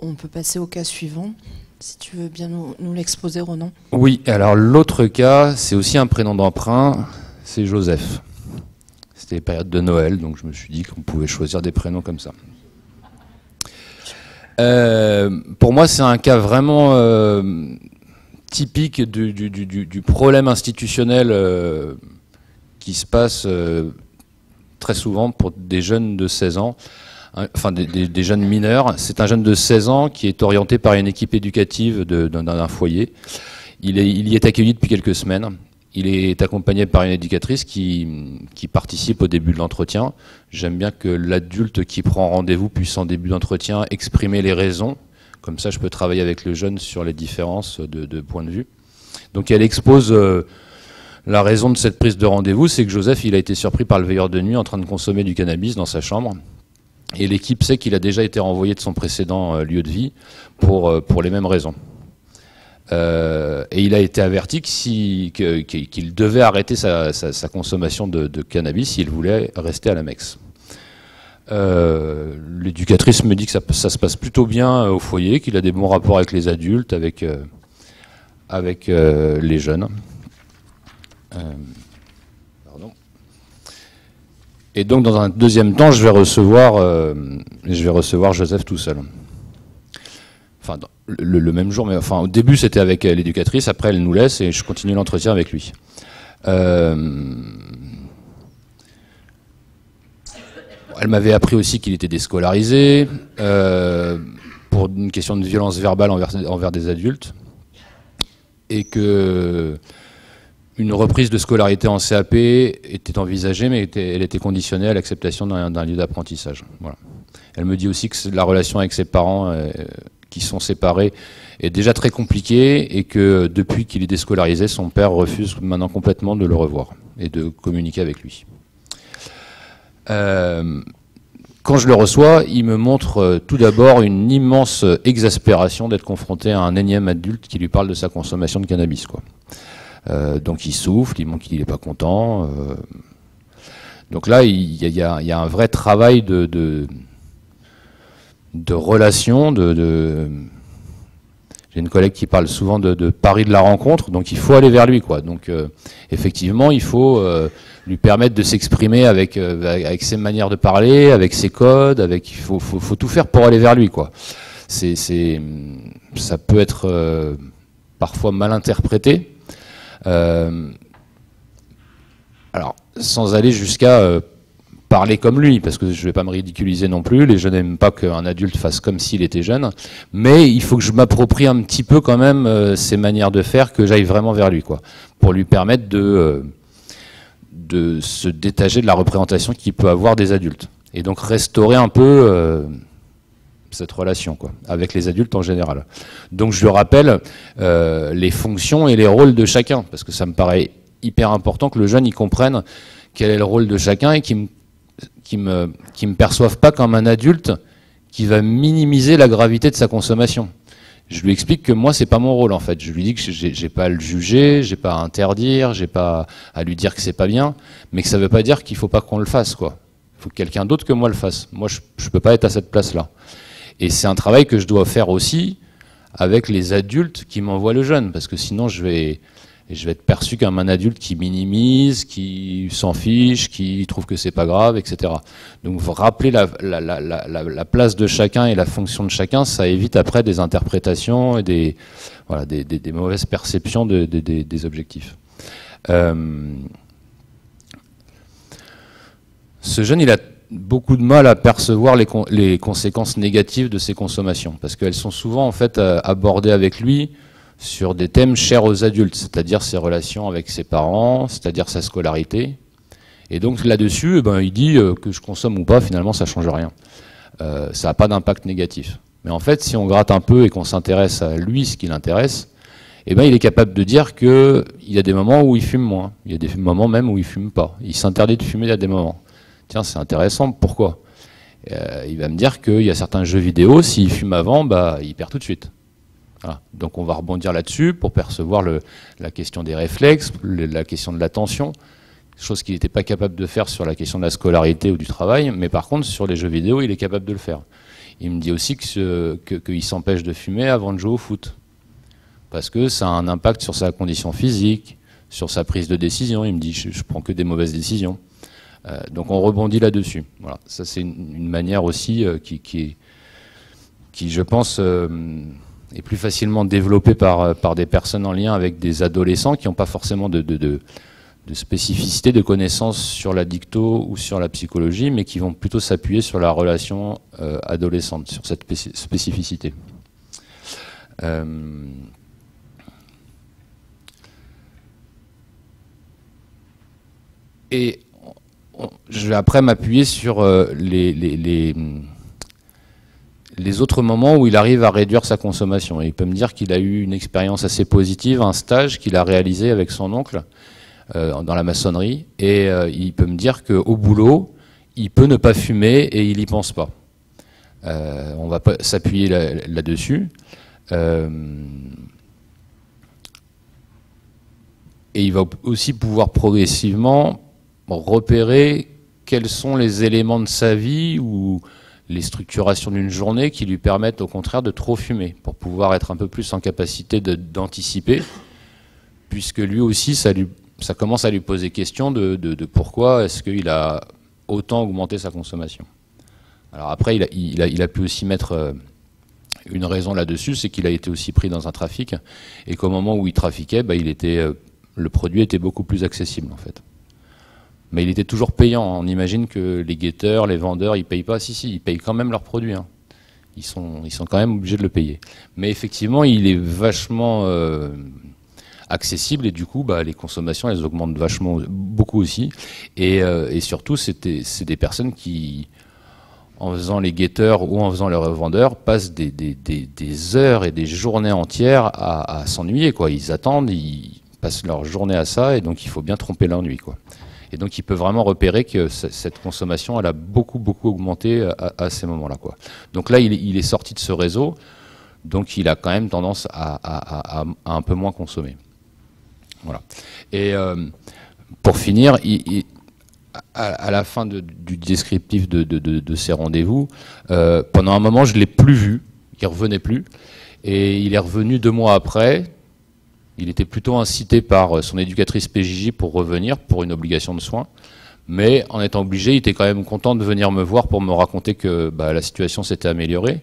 On peut passer au cas suivant, si tu veux bien nous l'exposer, Ronan. Oui, alors l'autre cas, c'est aussi un prénom d'emprunt, c'est Joseph. C'était les périodes de Noël, donc je me suis dit qu'on pouvait choisir des prénoms comme ça. Pour moi, c'est un cas vraiment typique du problème institutionnel qui se passe très souvent pour des jeunes de 16 ans. enfin des jeunes mineurs. C'est un jeune de 16 ans qui est orienté par une équipe éducative d'un foyer. Il y est accueilli depuis quelques semaines. Il est accompagné par une éducatrice qui participe au début de l'entretien. J'aime bien que l'adulte qui prend rendez-vous puisse en début d'entretien exprimer les raisons. Comme ça, je peux travailler avec le jeune sur les différences de point de vue. Donc elle expose la raison de cette prise de rendez-vous, c'est que Joseph il a été surpris par le veilleur de nuit en train de consommer du cannabis dans sa chambre. Et l'équipe sait qu'il a déjà été renvoyé de son précédent lieu de vie pour les mêmes raisons. Et il a été averti qu'il devait arrêter sa consommation de cannabis s'il voulait rester à la MEX. L'éducatrice me dit que ça se passe plutôt bien au foyer, qu'il a des bons rapports avec les adultes, avec les jeunes. Pardon. Et donc dans un deuxième temps, je vais recevoir Joseph tout seul. Enfin, le même jour, mais enfin au début c'était avec l'éducatrice, après elle nous laisse et je continue l'entretien avec lui. Elle m'avait appris aussi qu'il était déscolarisé pour une question de violence verbale envers des adultes et que une reprise de scolarité en CAP était envisagée, mais elle était conditionnée à l'acceptation d'un lieu d'apprentissage. Voilà. Elle me dit aussi que la relation avec ses parents qui sont séparés est déjà très compliquée et que depuis qu'il est déscolarisé, son père refuse maintenant complètement de le revoir et de communiquer avec lui. Quand je le reçois, il me montre tout d'abord une immense exaspération d'être confronté à un énième adulte qui lui parle de sa consommation de cannabis, quoi. Donc il souffle, il montre qu'il n'est pas content. Donc là, il y a un vrai travail de relation. J'ai une collègue qui parle souvent de pari de la rencontre, donc il faut aller vers lui, quoi. Donc effectivement, il faut lui permettre de s'exprimer avec ses manières de parler, avec ses codes, il faut tout faire pour aller vers lui, quoi. Ça peut être parfois mal interprété. Alors, sans aller jusqu'à parler comme lui, parce que je ne vais pas me ridiculiser non plus, les jeunes n'aiment pas qu'un adulte fasse comme s'il était jeune, mais il faut que je m'approprie un petit peu quand même ses manières de faire, que j'aille vraiment vers lui, quoi, pour lui permettre de se détacher de la représentation qu'il peut avoir des adultes, et donc restaurer un peu cette relation, quoi, avec les adultes en général. Donc je lui rappelle les fonctions et les rôles de chacun, parce que ça me paraît hyper important que le jeune y comprenne quel est le rôle de chacun et qu'il me perçoive pas comme un adulte qui va minimiser la gravité de sa consommation. Je lui explique que moi c'est pas mon rôle en fait. Je lui dis que j'ai pas à le juger, j'ai pas à interdire, j'ai pas à lui dire que c'est pas bien, mais que ça veut pas dire qu'il faut pas qu'on le fasse, quoi. Il faut que quelqu'un d'autre que moi le fasse. Moi je peux pas être à cette place-là. Et c'est un travail que je dois faire aussi avec les adultes qui m'envoient le jeune, parce que sinon je vais être perçu comme un adulte qui minimise, qui s'en fiche, qui trouve que c'est pas grave, etc. Donc rappeler la place de chacun et la fonction de chacun, ça évite après des interprétations et des mauvaises perceptions des objectifs. Ce jeune, il a beaucoup de mal à percevoir les conséquences négatives de ses consommations, parce qu'elles sont souvent en fait abordées avec lui sur des thèmes chers aux adultes, c'est-à-dire ses relations avec ses parents, c'est-à-dire sa scolarité. Et donc là-dessus, il dit que je consomme ou pas, finalement ça change rien. Ça n'a pas d'impact négatif. Mais en fait, si on gratte un peu et qu'on s'intéresse à lui, ce qui l'intéresse, il est capable de dire qu'il y a des moments où il fume moins, il y a des moments même où il fume pas. Il s'interdit de fumer à des moments. Tiens, c'est intéressant, pourquoi ? Il va me dire qu'il y a certains jeux vidéo, s'il fume avant, il perd tout de suite. Voilà. Donc on va rebondir là-dessus pour percevoir la question des réflexes, la question de l'attention, chose qu'il n'était pas capable de faire sur la question de la scolarité ou du travail, mais par contre sur les jeux vidéo, il est capable de le faire. Il me dit aussi qu'il s'empêche de fumer avant de jouer au foot, parce que ça a un impact sur sa condition physique, sur sa prise de décision. Il me dit je prends que des mauvaises décisions. Donc on rebondit là-dessus. Voilà. Ça c'est une manière aussi qui je pense est plus facilement développée par des personnes en lien avec des adolescents qui n'ont pas forcément de spécificité, de connaissances sur la dicto ou sur la psychologie, mais qui vont plutôt s'appuyer sur la relation adolescente, sur cette spécificité. Et je vais après m'appuyer sur les autres moments où il arrive à réduire sa consommation. Et il peut me dire qu'il a eu une expérience assez positive, un stage qu'il a réalisé avec son oncle dans la maçonnerie. Et il peut me dire qu'au boulot, il peut ne pas fumer et il n'y pense pas. On va pas s'appuyer là-dessus. Et il va aussi pouvoir progressivement repérer quels sont les éléments de sa vie ou les structurations d'une journée qui lui permettent au contraire de trop fumer, pour pouvoir être un peu plus en capacité d'anticiper, puisque lui aussi ça commence à lui poser question de pourquoi est-ce qu'il a autant augmenté sa consommation. Alors après il a pu aussi mettre une raison là-dessus, c'est qu'il a été aussi pris dans un trafic, et qu'au moment où il trafiquait, le produit était beaucoup plus accessible en fait. Mais il était toujours payant. On imagine que les guetteurs, les vendeurs, ils payent pas. Si, ils payent quand même leurs produits. Hein. Ils sont quand même obligés de le payer. Mais effectivement, il est vachement accessible, et du coup, les consommations, elles augmentent beaucoup aussi. Et surtout, c'est des personnes qui, en faisant les guetteurs ou en faisant les revendeurs, passent des heures et des journées entières à s'ennuyer, quoi. Ils attendent, ils passent leur journée à ça, et donc il faut bien tromper l'ennui, quoi. Et donc il peut vraiment repérer que cette consommation, elle a beaucoup augmenté à ces moments-là, quoi. Donc là, il est sorti de ce réseau, donc il a quand même tendance à un peu moins consommer. Voilà. Et pour finir, à la fin du descriptif de ces rendez-vous, pendant un moment, je ne l'ai plus vu, il ne revenait plus, et il est revenu 2 mois après. Il était plutôt incité par son éducatrice PJJ pour revenir, pour une obligation de soins. Mais en étant obligé, il était quand même content de venir me voir pour me raconter que la situation s'était améliorée.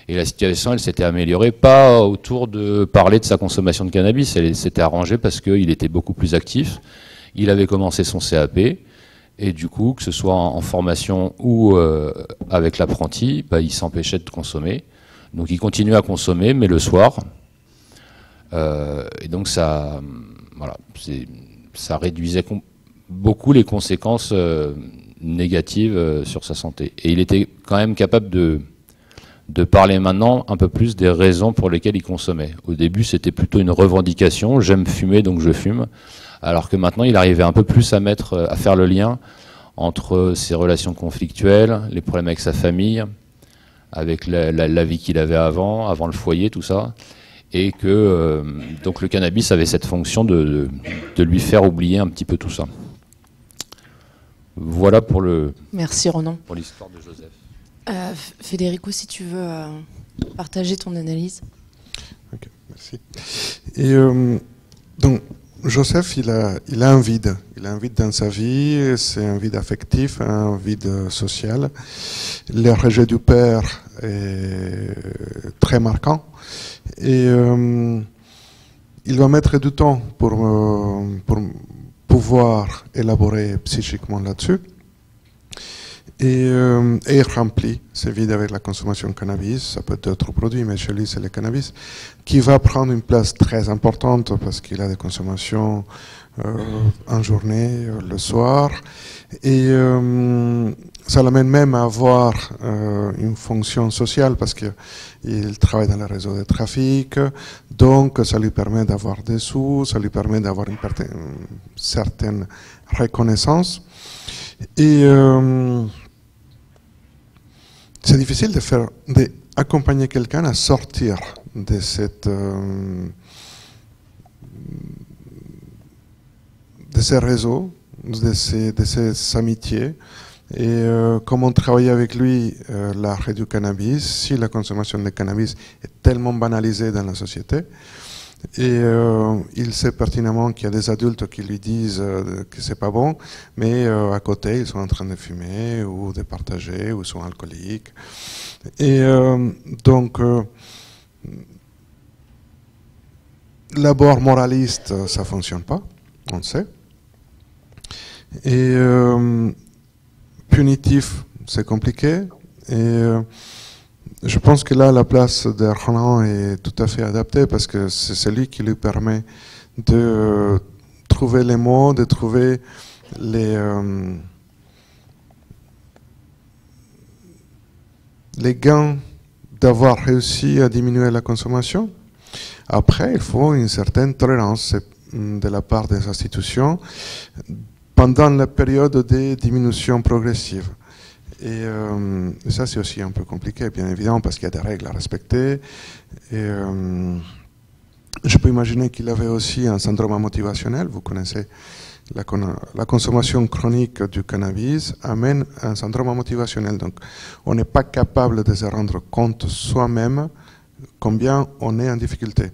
Et la situation, elle s'était améliorée pas autour de parler de sa consommation de cannabis. Elle s'était arrangée parce qu'il était beaucoup plus actif. Il avait commencé son CAP. Et du coup, que ce soit en formation ou avec l'apprenti, il s'empêchait de consommer. Donc il continuait à consommer, mais le soir. Et donc ça réduisait beaucoup les conséquences négatives sur sa santé. Et il était quand même capable de parler maintenant un peu plus des raisons pour lesquelles il consommait. Au début, c'était plutôt une revendication, j'aime fumer donc je fume, alors que maintenant il arrivait un peu plus à faire le lien entre ses relations conflictuelles, les problèmes avec sa famille, avec la vie qu'il avait avant le foyer, tout ça. Et que donc le cannabis avait cette fonction de lui faire oublier un petit peu tout ça. Voilà pour Merci Ronan. Pour l'histoire de Joseph. Federico, si tu veux partager ton analyse. Ok, merci. Et donc Joseph, il a un vide. Il a un vide dans sa vie. C'est un vide affectif, un vide social. Le rejet du père est très marquant. Et il va mettre du temps pour pouvoir élaborer psychiquement là-dessus. Et il remplit ce vide avec la consommation de cannabis. Ça peut être d'autres produits, mais chez lui, c'est le cannabis, qui va prendre une place très importante parce qu'il a des consommations en journée, le soir. Et ça l'amène même à avoir une fonction sociale parce qu'il travaille dans le réseau de trafic, donc ça lui permet d'avoir des sous, ça lui permet d'avoir une certaine reconnaissance. Et c'est difficile d'accompagner quelqu'un à sortir de ces réseaux, de ces amitiés. Et comme on travaille avec lui l'arrêt du cannabis, si la consommation de cannabis est tellement banalisée dans la société, et il sait pertinemment qu'il y a des adultes qui lui disent que c'est pas bon, mais à côté ils sont en train de fumer ou de partager ou sont alcooliques. Et donc l'abord moraliste, ça fonctionne pas, on sait. Et punitif, c'est compliqué. Et je pense que là, la place de Ronan est tout à fait adaptée parce que c'est celui qui lui permet de trouver les mots, de trouver les gains d'avoir réussi à diminuer la consommation. Après, il faut une certaine tolérance de la part des institutions pendant la période de diminution progressive. Et ça, c'est aussi un peu compliqué, bien évidemment, parce qu'il y a des règles à respecter. Et je peux imaginer qu'il avait aussi un syndrome motivationnel. Vous connaissez la consommation chronique du cannabis amène un syndrome motivationnel. Donc, on n'est pas capable de se rendre compte soi-même combien on est en difficulté.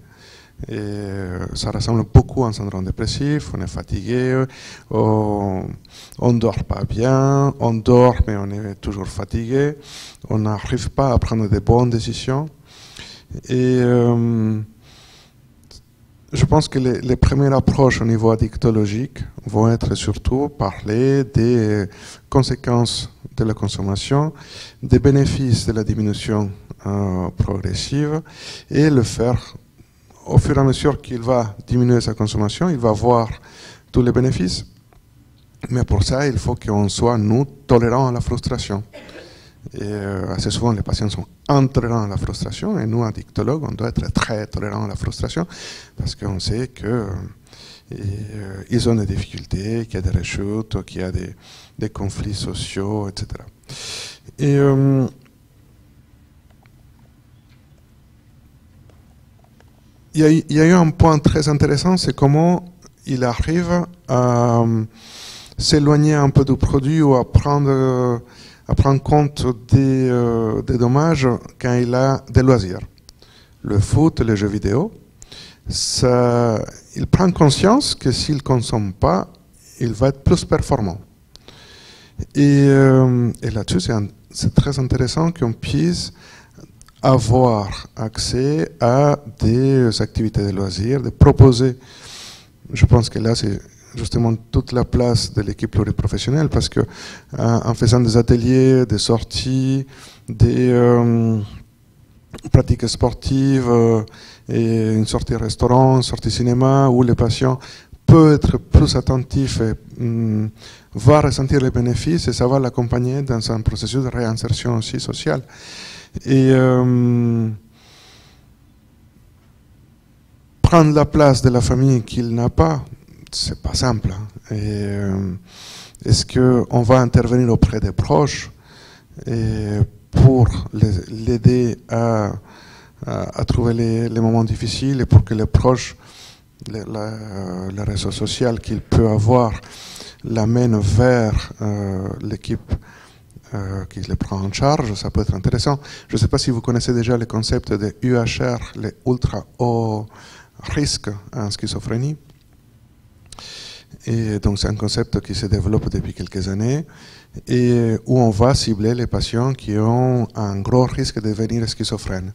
Et ça ressemble beaucoup à un syndrome dépressif, on est fatigué, on ne dort pas bien, on dort mais on est toujours fatigué, on n'arrive pas à prendre de bonnes décisions. Et je pense que les premières approches au niveau addictologique vont être surtout parler des conséquences de la consommation, des bénéfices de la diminution progressive et le faire au fur et à mesure qu'il va diminuer sa consommation, il va voir tous les bénéfices. Mais pour ça, il faut qu'on soit, nous, tolérants à la frustration. Et assez souvent, les patients sont intolérants à la frustration, et nous, addictologues, on doit être très tolérants à la frustration, parce qu'on sait qu'ils ont des difficultés, qu'il y a des rechutes, qu'il y a des conflits sociaux, etc. Et il y a eu un point très intéressant, c'est comment il arrive à s'éloigner un peu du produit ou à prendre compte des dommages quand il a des loisirs. Le foot, les jeux vidéo, il prend conscience que s'il ne consomme pas, il va être plus performant. Et là-dessus, c'est très intéressant qu'on puisse avoir accès à des activités de loisirs, de proposer. Je pense que là, c'est justement toute la place de l'équipe pluriprofessionnelle, parce que en faisant des ateliers, des sorties, des pratiques sportives, et une sortie restaurant, une sortie cinéma, où les patients peuvent être plus attentifs et va ressentir les bénéfices, et ça va l'accompagner dans un processus de réinsertion aussi sociale. Et prendre la place de la famille qu'il n'a pas, c'est pas simple. Est-ce qu'on va intervenir auprès des proches et pour l'aider à trouver les moments difficiles, et pour que les proches, le réseau social qu'il peut avoir, l'amène vers l'équipe qui les prend en charge? Ça peut être intéressant. Je ne sais pas si vous connaissez déjà le concept de UHR, les ultra haut risque en schizophrénie. Et donc c'est un concept qui se développe depuis quelques années et où on va cibler les patients qui ont un gros risque de devenir schizophrènes.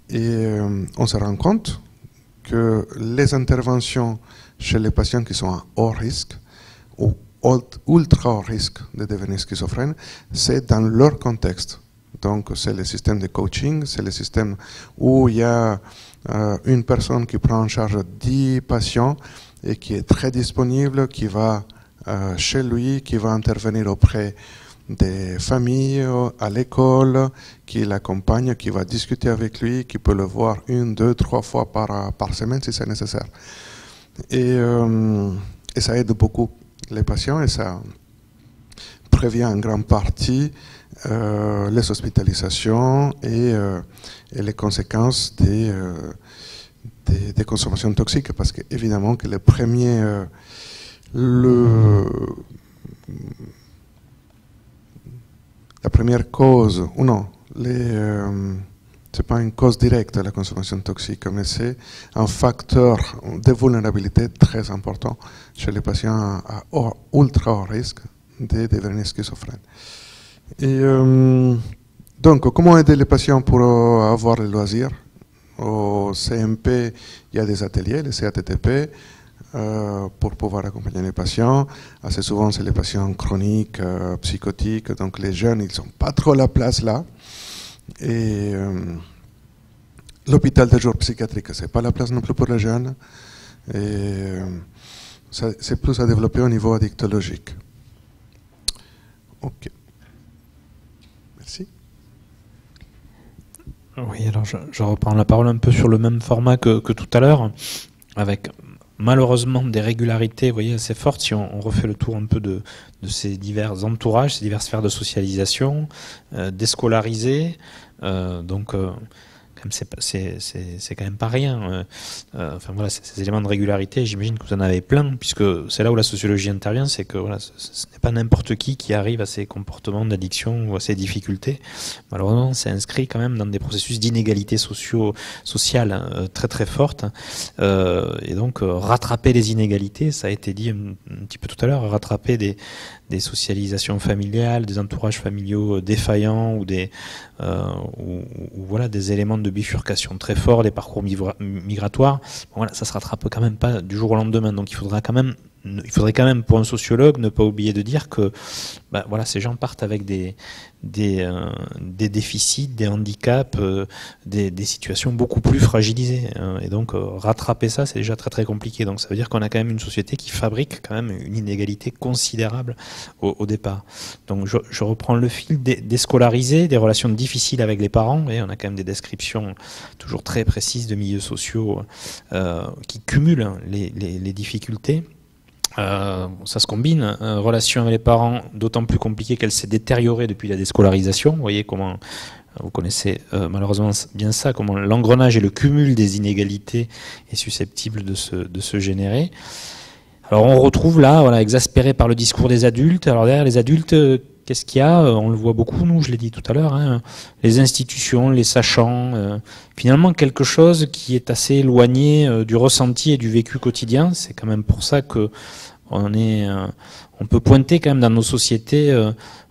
Et on se rend compte que les interventions chez les patients qui sont à haut risque ou ultra haut risque de devenir schizophrènes, c'est dans leur contexte. Donc c'est le système de coaching, c'est le système où il y a une personne qui prend en charge 10 patients et qui est très disponible, qui va chez lui, qui va intervenir auprès des familles, à l'école, qui l'accompagne, qui va discuter avec lui, qui peut le voir 1, 2, 3 fois par semaine si c'est nécessaire. Et ça aide beaucoup les patients, et ça prévient en grande partie les hospitalisations et les conséquences des consommations toxiques, parce qu'évidemment que la première cause, ou non, c'est pas une cause directe de la consommation toxique, mais c'est un facteur de vulnérabilité très important chez les patients à ultra haut risque de devenir schizophrènes. Et donc, comment aider les patients pour avoir le loisir? Au CMP, il y a des ateliers, le CATTP. pour pouvoir accompagner les patients. Assez souvent, c'est les patients chroniques, psychotiques, donc les jeunes, ils n'ont pas trop la place là. Et l'hôpital de jour psychiatrique, c'est pas la place non plus pour les jeunes. Et c'est plus à développer au niveau addictologique. Ok. Merci. Oui, alors je reprends la parole un peu sur le même format que tout à l'heure, avec malheureusement des régularités, vous voyez, assez fortes. Si on refait le tour un peu de ces divers entourages, ces diverses sphères de socialisation, déscolarisés, donc c'est quand même pas rien. Enfin voilà, ces éléments de régularité, j'imagine que vous en avez plein, puisque c'est là où la sociologie intervient, c'est que voilà, ce n'est pas n'importe qui arrive à ces comportements d'addiction ou à ces difficultés. Malheureusement, c'est inscrit quand même dans des processus d'inégalité sociale très très fortes. Et donc rattraper les inégalités, ça a été dit un petit peu tout à l'heure, rattraper des socialisations familiales, des entourages familiaux défaillants ou voilà, des éléments de bifurcation très forts, des parcours migratoires. Bon, voilà, ça se rattrape quand même pas du jour au lendemain. Donc il faudrait quand même pour un sociologue ne pas oublier de dire que voilà, ces gens partent avec des déficits, des handicaps, des situations beaucoup plus fragilisées. Et donc rattraper ça, c'est déjà très très compliqué. Donc ça veut dire qu'on a quand même une société qui fabrique quand même une inégalité considérable au départ. Donc je reprends le fil des scolarisés, des relations difficiles avec les parents. Et on a quand même des descriptions toujours très précises de milieux sociaux qui cumulent les difficultés. Ça se combine, relation avec les parents d'autant plus compliquée qu'elle s'est détériorée depuis la déscolarisation. Vous voyez comment, vous connaissez malheureusement bien ça, comment l'engrenage et le cumul des inégalités est susceptible de se générer. Alors on retrouve là, voilà, exaspéré par le discours des adultes. Alors derrière les adultes, qu'est-ce qu'il y a? On le voit beaucoup, nous, je l'ai dit tout à l'heure, hein, les institutions, les sachants, finalement quelque chose qui est assez éloigné du ressenti et du vécu quotidien. C'est quand même pour ça que on peut pointer quand même dans nos sociétés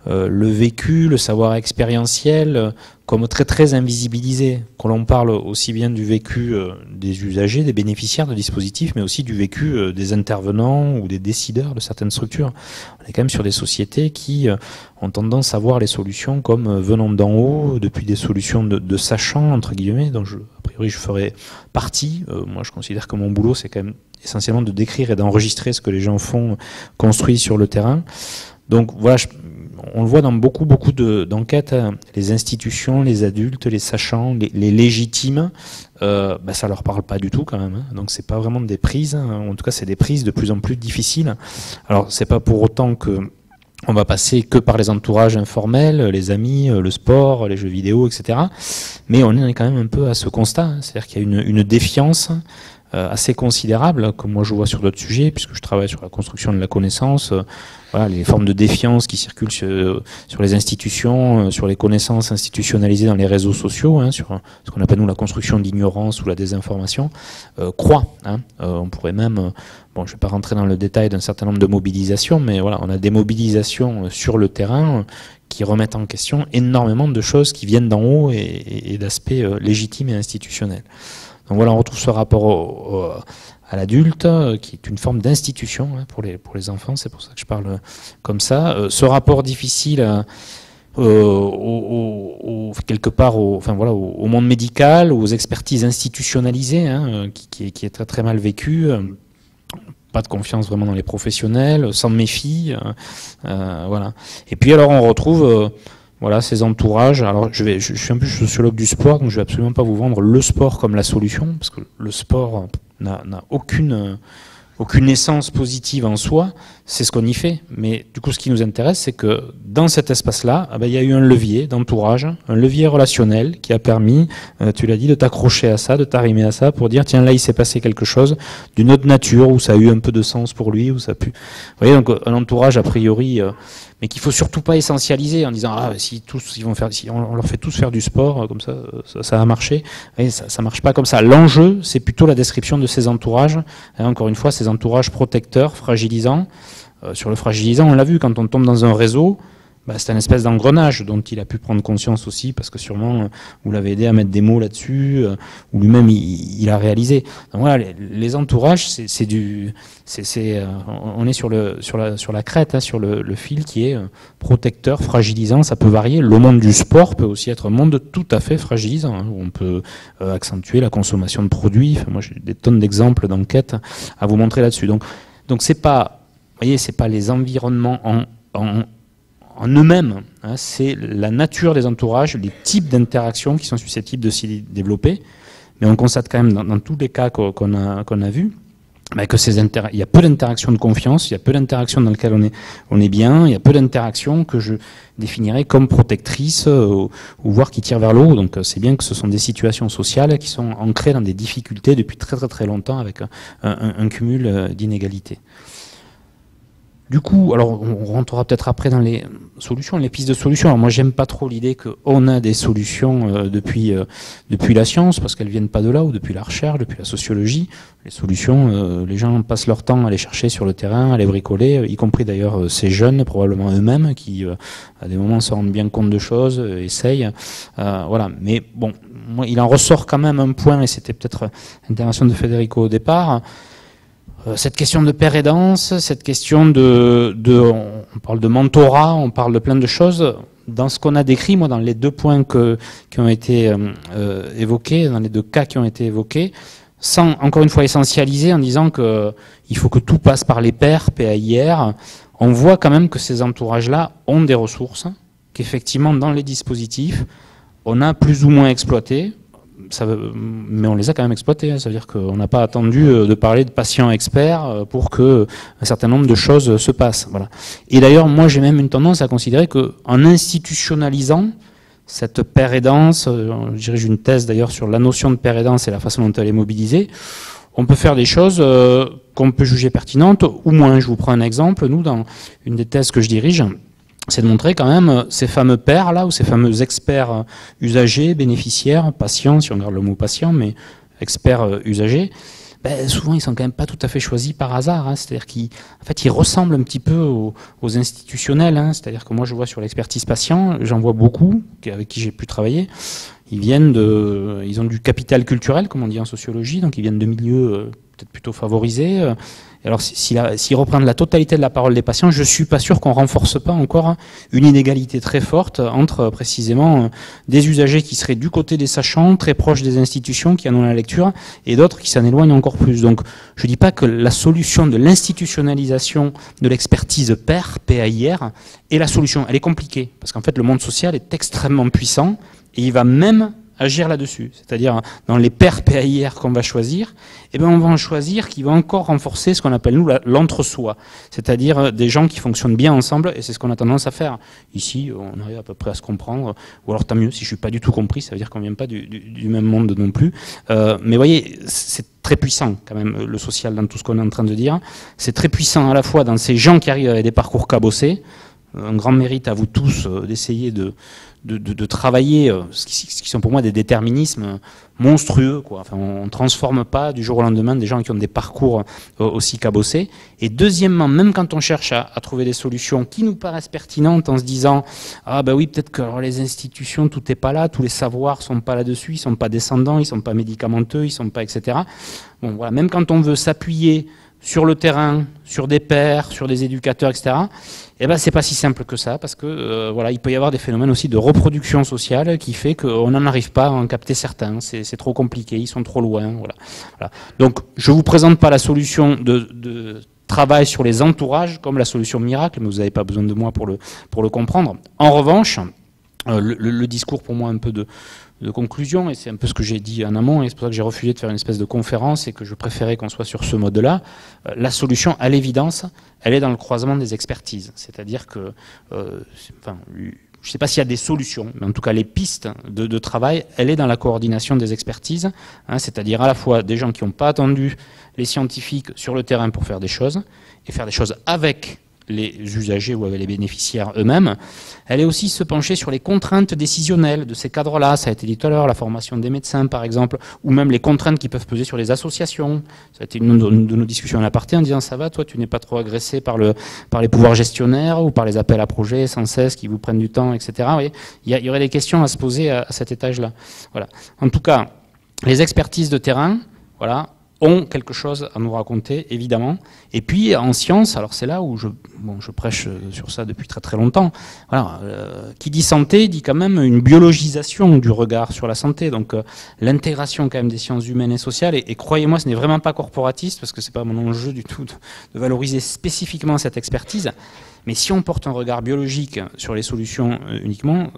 le vécu, le savoir expérientiel comme très très invisibilisé. Quand l'on parle aussi bien du vécu des usagers, des bénéficiaires de dispositifs, mais aussi du vécu des intervenants ou des décideurs de certaines structures. On est quand même sur des sociétés qui ont tendance à voir les solutions comme venant d'en haut, depuis des solutions de sachants, entre guillemets, dont a priori je ferai partie. Moi je considère que mon boulot c'est quand même essentiellement de décrire et d'enregistrer ce que les gens font, construisent sur le terrain. Donc voilà, on le voit dans beaucoup d'enquêtes, les institutions, les adultes, les sachants, les légitimes, ça leur parle pas du tout quand même. Hein. Donc c'est pas vraiment des prises, hein. En tout cas c'est des prises de plus en plus difficiles. Alors c'est pas pour autant que on va passer que par les entourages informels, les amis, le sport, les jeux vidéo, etc. Mais on est quand même un peu à ce constat, hein. C'est-à-dire qu'il y a une défiance assez considérable, comme moi je vois sur d'autres sujets, puisque je travaille sur la construction de la connaissance, voilà, les formes de défiance qui circulent sur les institutions, sur les connaissances institutionnalisées dans les réseaux sociaux, hein, sur ce qu'on appelle nous la construction de l'ignorance ou la désinformation, croît. Hein. On pourrait même, bon, je ne vais pas rentrer dans le détail d'un certain nombre de mobilisations, mais voilà, on a des mobilisations sur le terrain qui remettent en question énormément de choses qui viennent d'en haut et d'aspects légitimes et institutionnels. Donc voilà, on retrouve ce rapport à l'adulte, qui est une forme d'institution hein, pour les enfants, c'est pour ça que je parle comme ça. Ce rapport difficile quelque part au monde médical, aux expertises institutionnalisées, hein, qui est très très mal vécu. Pas de confiance vraiment dans les professionnels, sans méfie. Voilà. Et puis alors on retrouve... voilà, ces entourages. Alors, je suis un peu sociologue du sport, donc je vais absolument pas vous vendre le sport comme la solution, parce que le sport n'a aucune essence positive en soi, c'est ce qu'on y fait. Mais du coup, ce qui nous intéresse, c'est que dans cet espace-là, il y a eu un levier d'entourage, un levier relationnel qui a permis, tu l'as dit, de t'accrocher à ça, de t'arrimer à ça, pour dire, tiens, là, il s'est passé quelque chose d'une autre nature, où ça a eu un peu de sens pour lui, où ça a pu... Vous voyez, donc un entourage, a priori... mais qu'il faut surtout pas essentialiser en disant si on leur fait tous faire du sport comme ça va marcher. Et ça marche pas comme ça. L'enjeu, c'est plutôt la description de ces entourages. Et encore une fois, ces entourages protecteurs, fragilisants. Sur le fragilisant, on l'a vu quand on tombe dans un réseau. c'est un espèce d'engrenage dont il a pu prendre conscience aussi, parce que sûrement vous l'avez aidé à mettre des mots là-dessus, ou lui-même il a réalisé. Donc voilà, les entourages, on est sur la crête, hein, sur le fil qui est protecteur, fragilisant. Ça peut varier. Le monde du sport peut aussi être un monde tout à fait fragilisant, hein, où on peut accentuer la consommation de produits. Enfin, moi, j'ai des tonnes d'exemples d'enquêtes à vous montrer là-dessus. Donc c'est pas, vous voyez, c'est pas les environnements en eux-mêmes, hein, c'est la nature des entourages, les types d'interactions qui sont susceptibles de s'y développer. Mais on constate quand même dans tous les cas qu'on a vus, que il y a peu d'interactions de confiance, il y a peu d'interactions dans lesquelles on est bien, il y a peu d'interactions que je définirais comme protectrices ou voire qui tirent vers le haut. Donc c'est bien que ce sont des situations sociales qui sont ancrées dans des difficultés depuis très très très longtemps avec un cumul d'inégalités. Du coup, alors on rentrera peut-être après dans les solutions, les pistes de solutions. Alors moi, j'aime pas trop l'idée qu'on a des solutions depuis la science, parce qu'elles viennent pas de là, ou depuis la recherche, depuis la sociologie. Les solutions, les gens passent leur temps à les chercher sur le terrain, à les bricoler, y compris d'ailleurs ces jeunes, probablement eux-mêmes, qui à des moments se rendent bien compte de choses, essayent. Voilà. Mais bon, moi, il en ressort quand même un point, et c'était peut-être l'intervention de Federico au départ. Cette question de père aidance, cette question on parle de mentorat, on parle de plein de choses. Dans ce qu'on a décrit, moi, dans les deux points qui ont été évoqués, dans les deux cas qui ont été évoqués, sans, encore une fois, essentialiser en disant qu'il faut que tout passe par les pairs, PAIR, on voit quand même que ces entourages-là ont des ressources, qu'effectivement, dans les dispositifs, on a plus ou moins exploité. Mais on les a quand même exploités. Ça veut dire qu'on n'a pas attendu de parler de patients experts pour que un certain nombre de choses se passent. Voilà. Et d'ailleurs, moi, j'ai même une tendance à considérer qu'en institutionnalisant cette paire aidance, je dirige une thèse d'ailleurs sur la notion de paire aidance et la façon dont elle est mobilisée, on peut faire des choses qu'on peut juger pertinentes ou moins. Je vous prends un exemple. Nous, dans une des thèses que je dirige, c'est de montrer quand même ces fameux pairs là, ou ces fameux experts usagers, bénéficiaires, patients, si on regarde le mot patient, mais experts usagers, souvent ils sont quand même pas tout à fait choisis par hasard, hein. C'est-à-dire qu'ils ressemblent un petit peu aux institutionnels, hein. C'est-à-dire que moi je vois sur l'expertise patient, j'en vois beaucoup avec qui j'ai pu travailler. Ils ont du capital culturel, comme on dit en sociologie, donc ils viennent de milieux peut-être plutôt favorisés. Alors, s'ils reprennent la totalité de la parole des patients, je suis pas sûr qu'on renforce pas encore une inégalité très forte entre précisément des usagers qui seraient du côté des sachants, très proches des institutions qui en ont la lecture, et d'autres qui s'en éloignent encore plus. Donc, je dis pas que la solution de l'institutionnalisation de l'expertise PAIR, PAIR, est la solution. Elle est compliquée, parce qu'en fait, le monde social est extrêmement puissant, et il va même agir là-dessus. C'est-à-dire, dans les pairs PAIR qu'on va choisir, on va en choisir qui va encore renforcer ce qu'on appelle, nous, l'entre-soi. C'est-à-dire des gens qui fonctionnent bien ensemble, et c'est ce qu'on a tendance à faire. Ici, on arrive à peu près à se comprendre, ou alors tant mieux, si je suis pas du tout compris, ça veut dire qu'on vient pas du même monde non plus. Mais vous voyez, c'est très puissant, quand même, le social dans tout ce qu'on est en train de dire. C'est très puissant à la fois dans ces gens qui arrivent avec des parcours cabossés. Un grand mérite à vous tous d'essayer de travailler ce qui sont pour moi des déterminismes monstrueux, quoi. Enfin, on ne transforme pas du jour au lendemain des gens qui ont des parcours aussi cabossés. Et deuxièmement, même quand on cherche à trouver des solutions qui nous paraissent pertinentes en se disant « Ah ben oui, peut-être que alors, les institutions, tout n'est pas là, tous les savoirs ne sont pas là-dessus, ils ne sont pas descendants, ils ne sont pas médicamenteux, ils ne sont pas etc. » Bon, voilà, même quand on veut s'appuyer sur le terrain, sur des pairs, sur des éducateurs, etc., c'est pas si simple que ça, parce que voilà, il peut y avoir des phénomènes aussi de reproduction sociale qui fait qu'on n'en arrive pas à en capter certains. C'est trop compliqué, ils sont trop loin. Voilà. Donc, je vous présente pas la solution de travail sur les entourages comme la solution miracle, mais vous n'avez pas besoin de moi pour le comprendre. En revanche, le discours pour moi un peu de conclusion, et c'est un peu ce que j'ai dit en amont, et c'est pour ça que j'ai refusé de faire une espèce de conférence et que je préférais qu'on soit sur ce mode-là. La solution, à l'évidence, elle est dans le croisement des expertises. C'est-à-dire que, je ne sais pas s'il y a des solutions, mais en tout cas les pistes de travail, elle est dans la coordination des expertises, hein, c'est-à-dire à la fois des gens qui n'ont pas attendu les scientifiques sur le terrain pour faire des choses, et faire des choses avec les usagers ou avec les bénéficiaires eux-mêmes. Elle est aussi se pencher sur les contraintes décisionnelles de ces cadres-là. Ça a été dit tout à l'heure, la formation des médecins par exemple, ou même les contraintes qui peuvent peser sur les associations. Ça a été une de nos discussions en aparté en disant ça va, toi tu n'es pas trop agressé par les pouvoirs gestionnaires ou par les appels à projets sans cesse qui vous prennent du temps, etc. Vous voyez, il y aurait des questions à se poser à cet étage-là. Voilà. En tout cas, les expertises de terrain, voilà, ont quelque chose à nous raconter, évidemment. Et puis, en science, alors c'est là où je prêche sur ça depuis très très longtemps. Voilà, qui dit santé dit quand même une biologisation du regard sur la santé. Donc, l'intégration quand même des sciences humaines et sociales. Et croyez-moi, ce n'est vraiment pas corporatiste, parce que c'est pas mon enjeu du tout de valoriser spécifiquement cette expertise. Mais si on porte un regard biologique sur les solutions uniquement,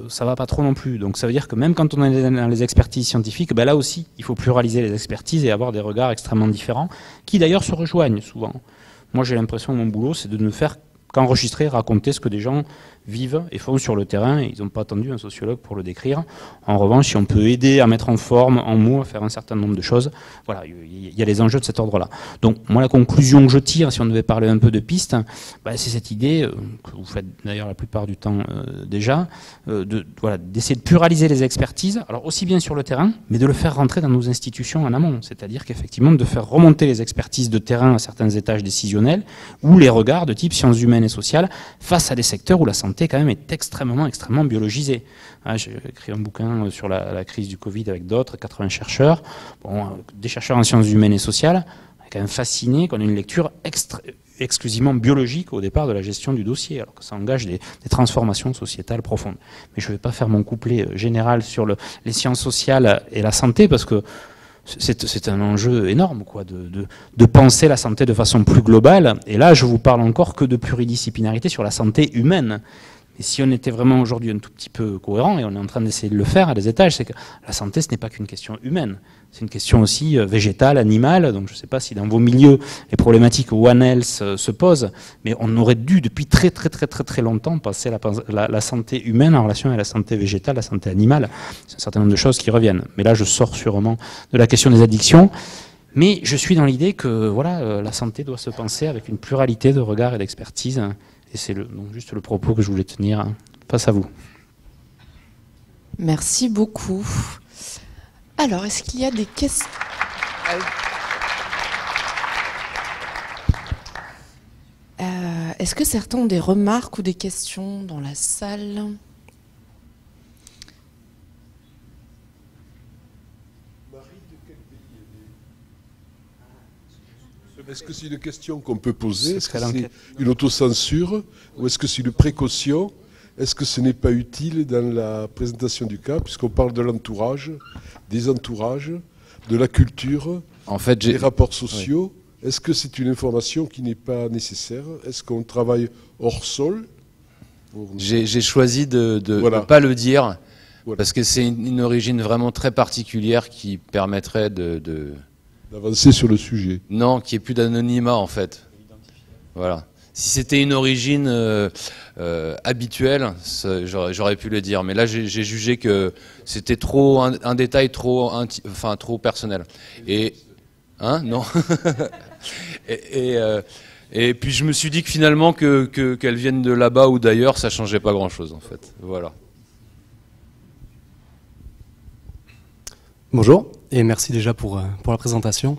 ça va pas trop non plus. Donc ça veut dire que même quand on est dans les expertises scientifiques, ben là aussi, il faut pluraliser les expertises et avoir des regards extrêmement différents, qui d'ailleurs se rejoignent souvent. Moi j'ai l'impression, mon boulot, c'est de ne faire qu'enregistrer, raconter ce que des gens vivent et font sur le terrain. Ils n'ont pas attendu un sociologue pour le décrire. En revanche, si on peut aider à mettre en forme, en mots, à faire un certain nombre de choses, voilà, il y a des enjeux de cet ordre-là. Donc, moi, la conclusion que je tire, si on devait parler un peu de pistes, bah, c'est cette idée, que vous faites d'ailleurs la plupart du temps déjà, d'essayer de pluraliser les expertises, alors aussi bien sur le terrain, mais de le faire rentrer dans nos institutions en amont. C'est-à-dire qu'effectivement, de faire remonter les expertises de terrain à certains étages décisionnels, ou les regards de type sciences humaines et sociales, face à des secteurs où la santé quand même est extrêmement biologisée. J'ai écrit un bouquin sur la crise du Covid avec d'autres, 80 chercheurs, des chercheurs en sciences humaines et sociales, quand même fascinés qu'on ait une lecture exclusivement biologique au départ de la gestion du dossier, alors que ça engage des transformations sociétales profondes. Mais je ne vais pas faire mon couplet général sur les sciences sociales et la santé, parce que c'est un enjeu énorme, quoi, de penser la santé de façon plus globale. Et là, je vous parle encore que de pluridisciplinarité sur la santé humaine. Et si on était vraiment aujourd'hui un tout petit peu cohérent, et on est en train d'essayer de le faire à des étages, c'est que la santé, ce n'est pas qu'une question humaine. C'est une question aussi végétale, animale. Donc je ne sais pas si dans vos milieux, les problématiques One Health se posent, mais on aurait dû, depuis très longtemps, passer la santé humaine en relation avec la santé végétale, la santé animale. C'est un certain nombre de choses qui reviennent. Mais là, je sors sûrement de la question des addictions. Mais je suis dans l'idée que voilà, la santé doit se penser avec une pluralité de regards et d'expertise. Et c'est donc juste le propos que je voulais tenir face à vous. Merci beaucoup. Alors, est-ce qu'il y a des questions? Est-ce que certains ont des remarques ou des questions dans la salle? Est-ce que c'est une question qu'on peut poser? Est-ce que c'est une autocensure ou est-ce que c'est une précaution? Est-ce que ce n'est pas utile dans la présentation du cas, puisqu'on parle de l'entourage, des entourages, de la culture, en fait, des rapports sociaux? Oui. Est-ce que c'est une information qui n'est pas nécessaire? Est-ce qu'on travaille hors sol? J'ai choisi de ne pas le dire, parce que c'est une origine vraiment très particulière qui permettrait d'avancer sur le sujet. Non, qu'il n'y ait plus d'anonymat en fait. Voilà. Si c'était une origine habituelle, j'aurais pu le dire. Mais là, j'ai jugé que c'était trop un détail trop personnel. Et non. et puis je me suis dit que finalement qu'elles viennent de là-bas ou d'ailleurs, ça changeait pas grand-chose en fait. Voilà. Bonjour et merci déjà pour la présentation.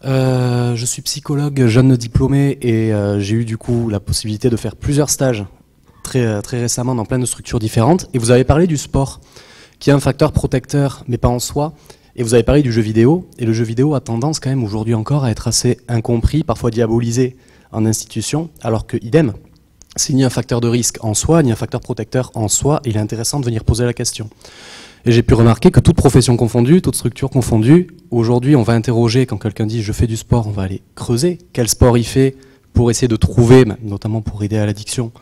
Je suis psychologue jeune diplômé et j'ai eu du coup la possibilité de faire plusieurs stages très récemment dans plein de structures différentes. Et vous avez parlé du sport, qui est un facteur protecteur, mais pas en soi. Et vous avez parlé du jeu vidéo. Et le jeu vidéo a tendance quand même aujourd'hui encore à être assez incompris, parfois diabolisé en institution, alors que idem, c'est ni un facteur de risque en soi, ni un facteur protecteur en soi. Et il est intéressant de venir poser la question. Et j'ai pu remarquer que toute profession confondue, toute structure confondue, aujourd'hui on va interroger, quand quelqu'un dit je fais du sport, on va aller creuser quel sport il fait pour essayer de trouver, notamment pour aider à l'addiction,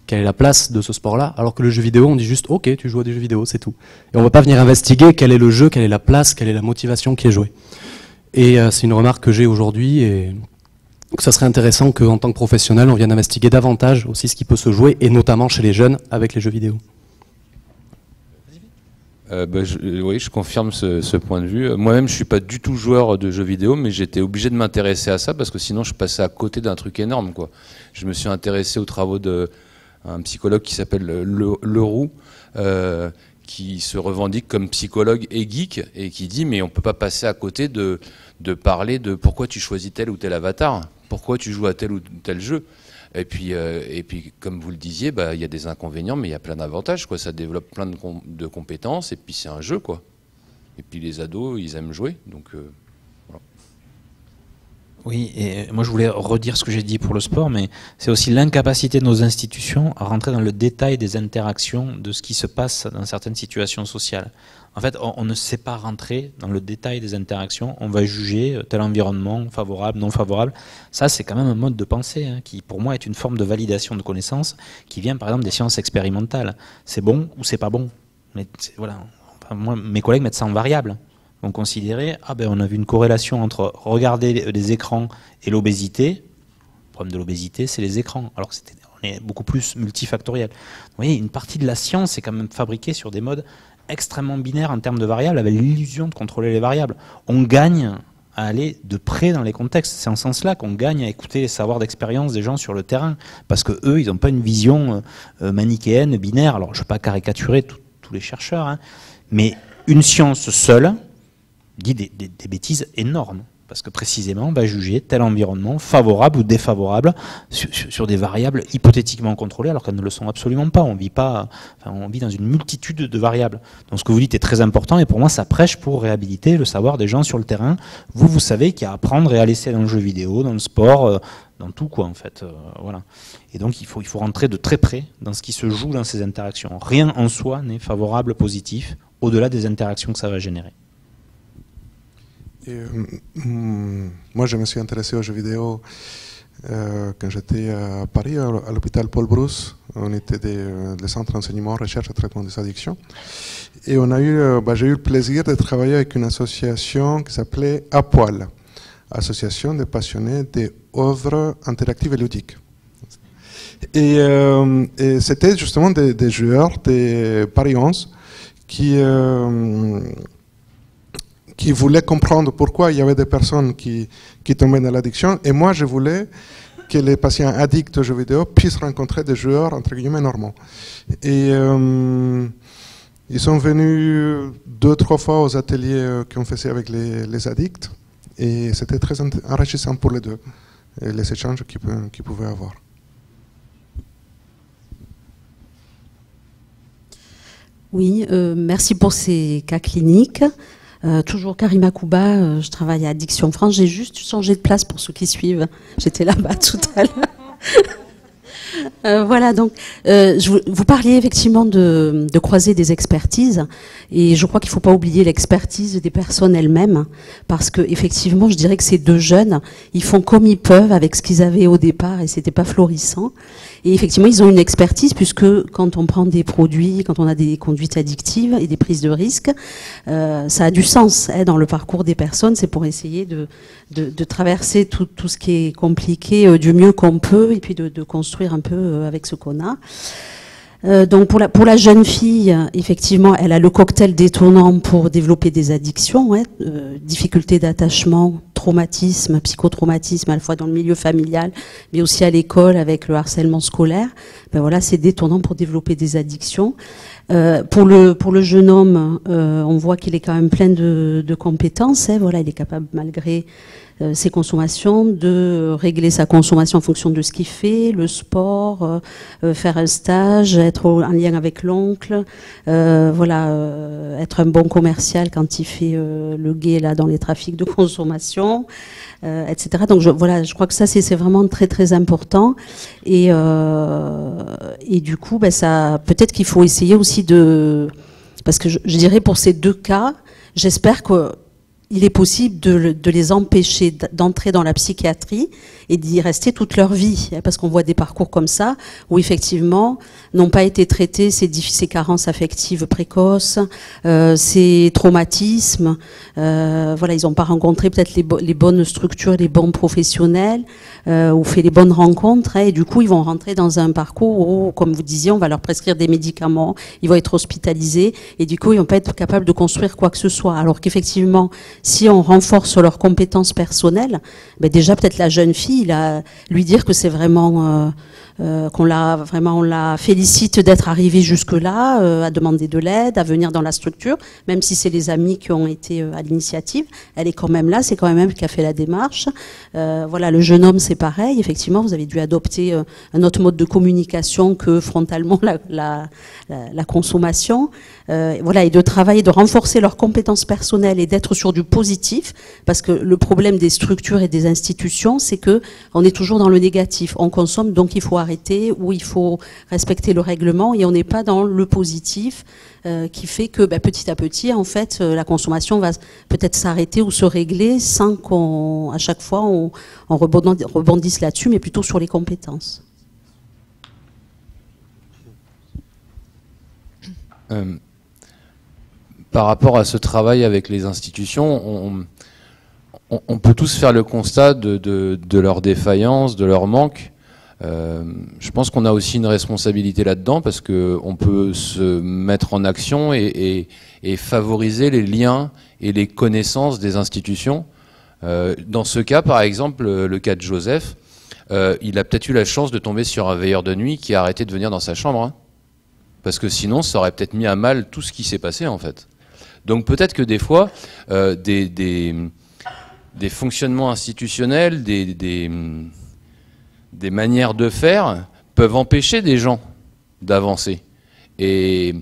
quelle est la place de ce sport-là, alors que le jeu vidéo on dit juste ok tu joues à des jeux vidéo, c'est tout. Et on va pas venir investiguer quel est le jeu, quelle est la place, quelle est la motivation qui est jouée. Et c'est une remarque que j'ai aujourd'hui et que ça serait intéressant qu'en tant que professionnel on vienne investiguer davantage aussi ce qui peut se jouer, et notamment chez les jeunes avec les jeux vidéo. Oui, je confirme ce point de vue. Moi-même, je suis pas du tout joueur de jeux vidéo, mais j'étais obligé de m'intéresser à ça parce que sinon, je passais à côté d'un truc énorme, quoi. Je me suis intéressé aux travaux d'un psychologue qui s'appelle Leroux, qui se revendique comme psychologue et geek et qui dit mais on peut pas passer à côté de parler de pourquoi tu choisis tel ou tel avatar, pourquoi tu joues à tel ou tel jeu. Et puis, comme vous le disiez, il y a des inconvénients, mais il y a plein d'avantages, quoi. Ça développe plein de compétences, et puis c'est un jeu, quoi. Et puis les ados, ils aiment jouer, donc voilà. Oui, et moi je voulais redire ce que j'ai dit pour le sport, mais c'est aussi l'incapacité de nos institutions à rentrer dans le détail des interactions, de ce qui se passe dans certaines situations sociales. En fait, on ne sait pas rentrer dans le détail des interactions, on va juger tel environnement, favorable, non favorable. Ça, c'est quand même un mode de pensée qui, pour moi, est une forme de validation de connaissances qui vient, par exemple, des sciences expérimentales. C'est bon ou c'est pas bon. Mais voilà. Enfin, moi, mes collègues mettent ça en variable. On considérait, on a vu une corrélation entre regarder les écrans et l'obésité. Le problème de l'obésité, c'est les écrans, alors que on est beaucoup plus multifactoriel. Vous voyez, une partie de la science est quand même fabriquée sur des modes extrêmement binaires en termes de variables, avec l'illusion de contrôler les variables. On gagne à aller de près dans les contextes. C'est en ce sens-là qu'on gagne à écouter les savoirs d'expérience des gens sur le terrain, parce que eux, ils n'ont pas une vision manichéenne, binaire. Alors, je ne veux pas caricaturer tous les chercheurs, mais une science seule dit des bêtises énormes, parce que précisément on va juger tel environnement favorable ou défavorable sur des variables hypothétiquement contrôlées alors qu'elles ne le sont absolument pas. On vit dans une multitude de variables. Donc ce que vous dites est très important et pour moi ça prêche pour réhabiliter le savoir des gens sur le terrain. Vous savez qu'il y a à apprendre et à laisser dans le jeu vidéo, dans le sport, dans tout quoi en fait. Voilà. Et donc il faut rentrer de très près dans ce qui se joue dans ces interactions. Rien en soi n'est favorable, positif, au-delà des interactions que ça va générer. Et, moi, je me suis intéressé aux jeux vidéo quand j'étais à Paris, à l'hôpital Paul Brousse. On était des centres d'enseignement, recherche et traitement des addictions. Et j'ai eu le plaisir de travailler avec une association qui s'appelait À Poil, Association des passionnés des œuvres interactives et ludiques. Et c'était justement des joueurs des Paris 11 qui voulaient comprendre pourquoi il y avait des personnes qui tombaient dans l'addiction. Et moi, je voulais que les patients addicts aux jeux vidéo puissent rencontrer des joueurs, entre guillemets, normaux. Et ils sont venus 2-3 fois aux ateliers qu'on faisait avec les addicts. Et c'était très enrichissant pour les deux, les échanges qu'ils pouvaient avoir. Oui, merci pour ces cas cliniques. Toujours Karima Kouba, je travaille à Addiction France. J'ai juste changé de place pour ceux qui suivent. J'étais là-bas tout à l'heure. Voilà, donc vous parliez effectivement de croiser des expertises et je crois qu'il ne faut pas oublier l'expertise des personnes elles-mêmes parce que effectivement, je dirais que ces deux jeunes, ils font comme ils peuvent avec ce qu'ils avaient au départ et c'était pas florissant. Et effectivement, ils ont une expertise puisque quand on prend des produits, quand on a des conduites addictives et des prises de risques, ça a du sens dans le parcours des personnes. C'est pour essayer de traverser tout ce qui est compliqué du mieux qu'on peut et puis de construire un peu avec ce qu'on a. Donc pour la jeune fille, effectivement, elle a le cocktail détonnant pour développer des addictions, difficultés d'attachement, traumatisme, psychotraumatisme, à la fois dans le milieu familial, mais aussi à l'école avec le harcèlement scolaire. Ben voilà, c'est détonnant pour développer des addictions. Pour le jeune homme, on voit qu'il est quand même plein de compétences. Voilà, il est capable, malgré ses consommations, de régler sa consommation en fonction de ce qu'il fait, le sport, faire un stage, être en lien avec l'oncle, être un bon commercial quand il fait le guet là dans les trafics de consommation, etc. Donc je crois que ça c'est vraiment très très important et du coup ça peut-être qu'il faut essayer aussi parce que je dirais pour ces deux cas, j'espère que il est possible de les empêcher d'entrer dans la psychiatrie et d'y rester toute leur vie. Parce qu'on voit des parcours comme ça, où effectivement, n'ont pas été traités ces carences affectives précoces, ces traumatismes. Voilà, ils n'ont pas rencontré peut-être les bonnes structures, les bons professionnels, ou fait les bonnes rencontres. Et du coup, ils vont rentrer dans un parcours où, comme vous disiez, on va leur prescrire des médicaments, ils vont être hospitalisés, et du coup, ils vont pas être capables de construire quoi que ce soit. Alors qu'effectivement, si on renforce leurs compétences personnelles, ben déjà peut-être la jeune fille, lui dire que c'est vraiment on la félicite d'être arrivée jusque-là, à demander de l'aide, à venir dans la structure, même si c'est les amis qui ont été à l'initiative, elle est quand même là, c'est quand même elle qui a fait la démarche. Voilà, le jeune homme, c'est pareil, effectivement, vous avez dû adopter un autre mode de communication que frontalement la consommation. Voilà, et de travailler, de renforcer leurs compétences personnelles et d'être sur du positif, parce que le problème des structures et des institutions, c'est que on est toujours dans le négatif. On consomme, donc il faut arrêter, ou il faut respecter le règlement, et on n'est pas dans le positif, qui fait que petit à petit, en fait, la consommation va peut-être s'arrêter ou se régler sans qu'à chaque fois on rebondisse là-dessus, mais plutôt sur les compétences. Par rapport à ce travail avec les institutions, on peut tous faire le constat de leur défaillance, de leur manque. Je pense qu'on a aussi une responsabilité là-dedans, parce qu'on peut se mettre en action et favoriser les liens et les connaissances des institutions. Dans ce cas, par exemple, le cas de Joseph, il a peut-être eu la chance de tomber sur un veilleur de nuit qui a arrêté de venir dans sa chambre, hein, parce que sinon ça aurait peut-être mis à mal tout ce qui s'est passé en fait. Donc peut-être que des fois, des fonctionnements institutionnels, des manières de faire peuvent empêcher des gens d'avancer. Et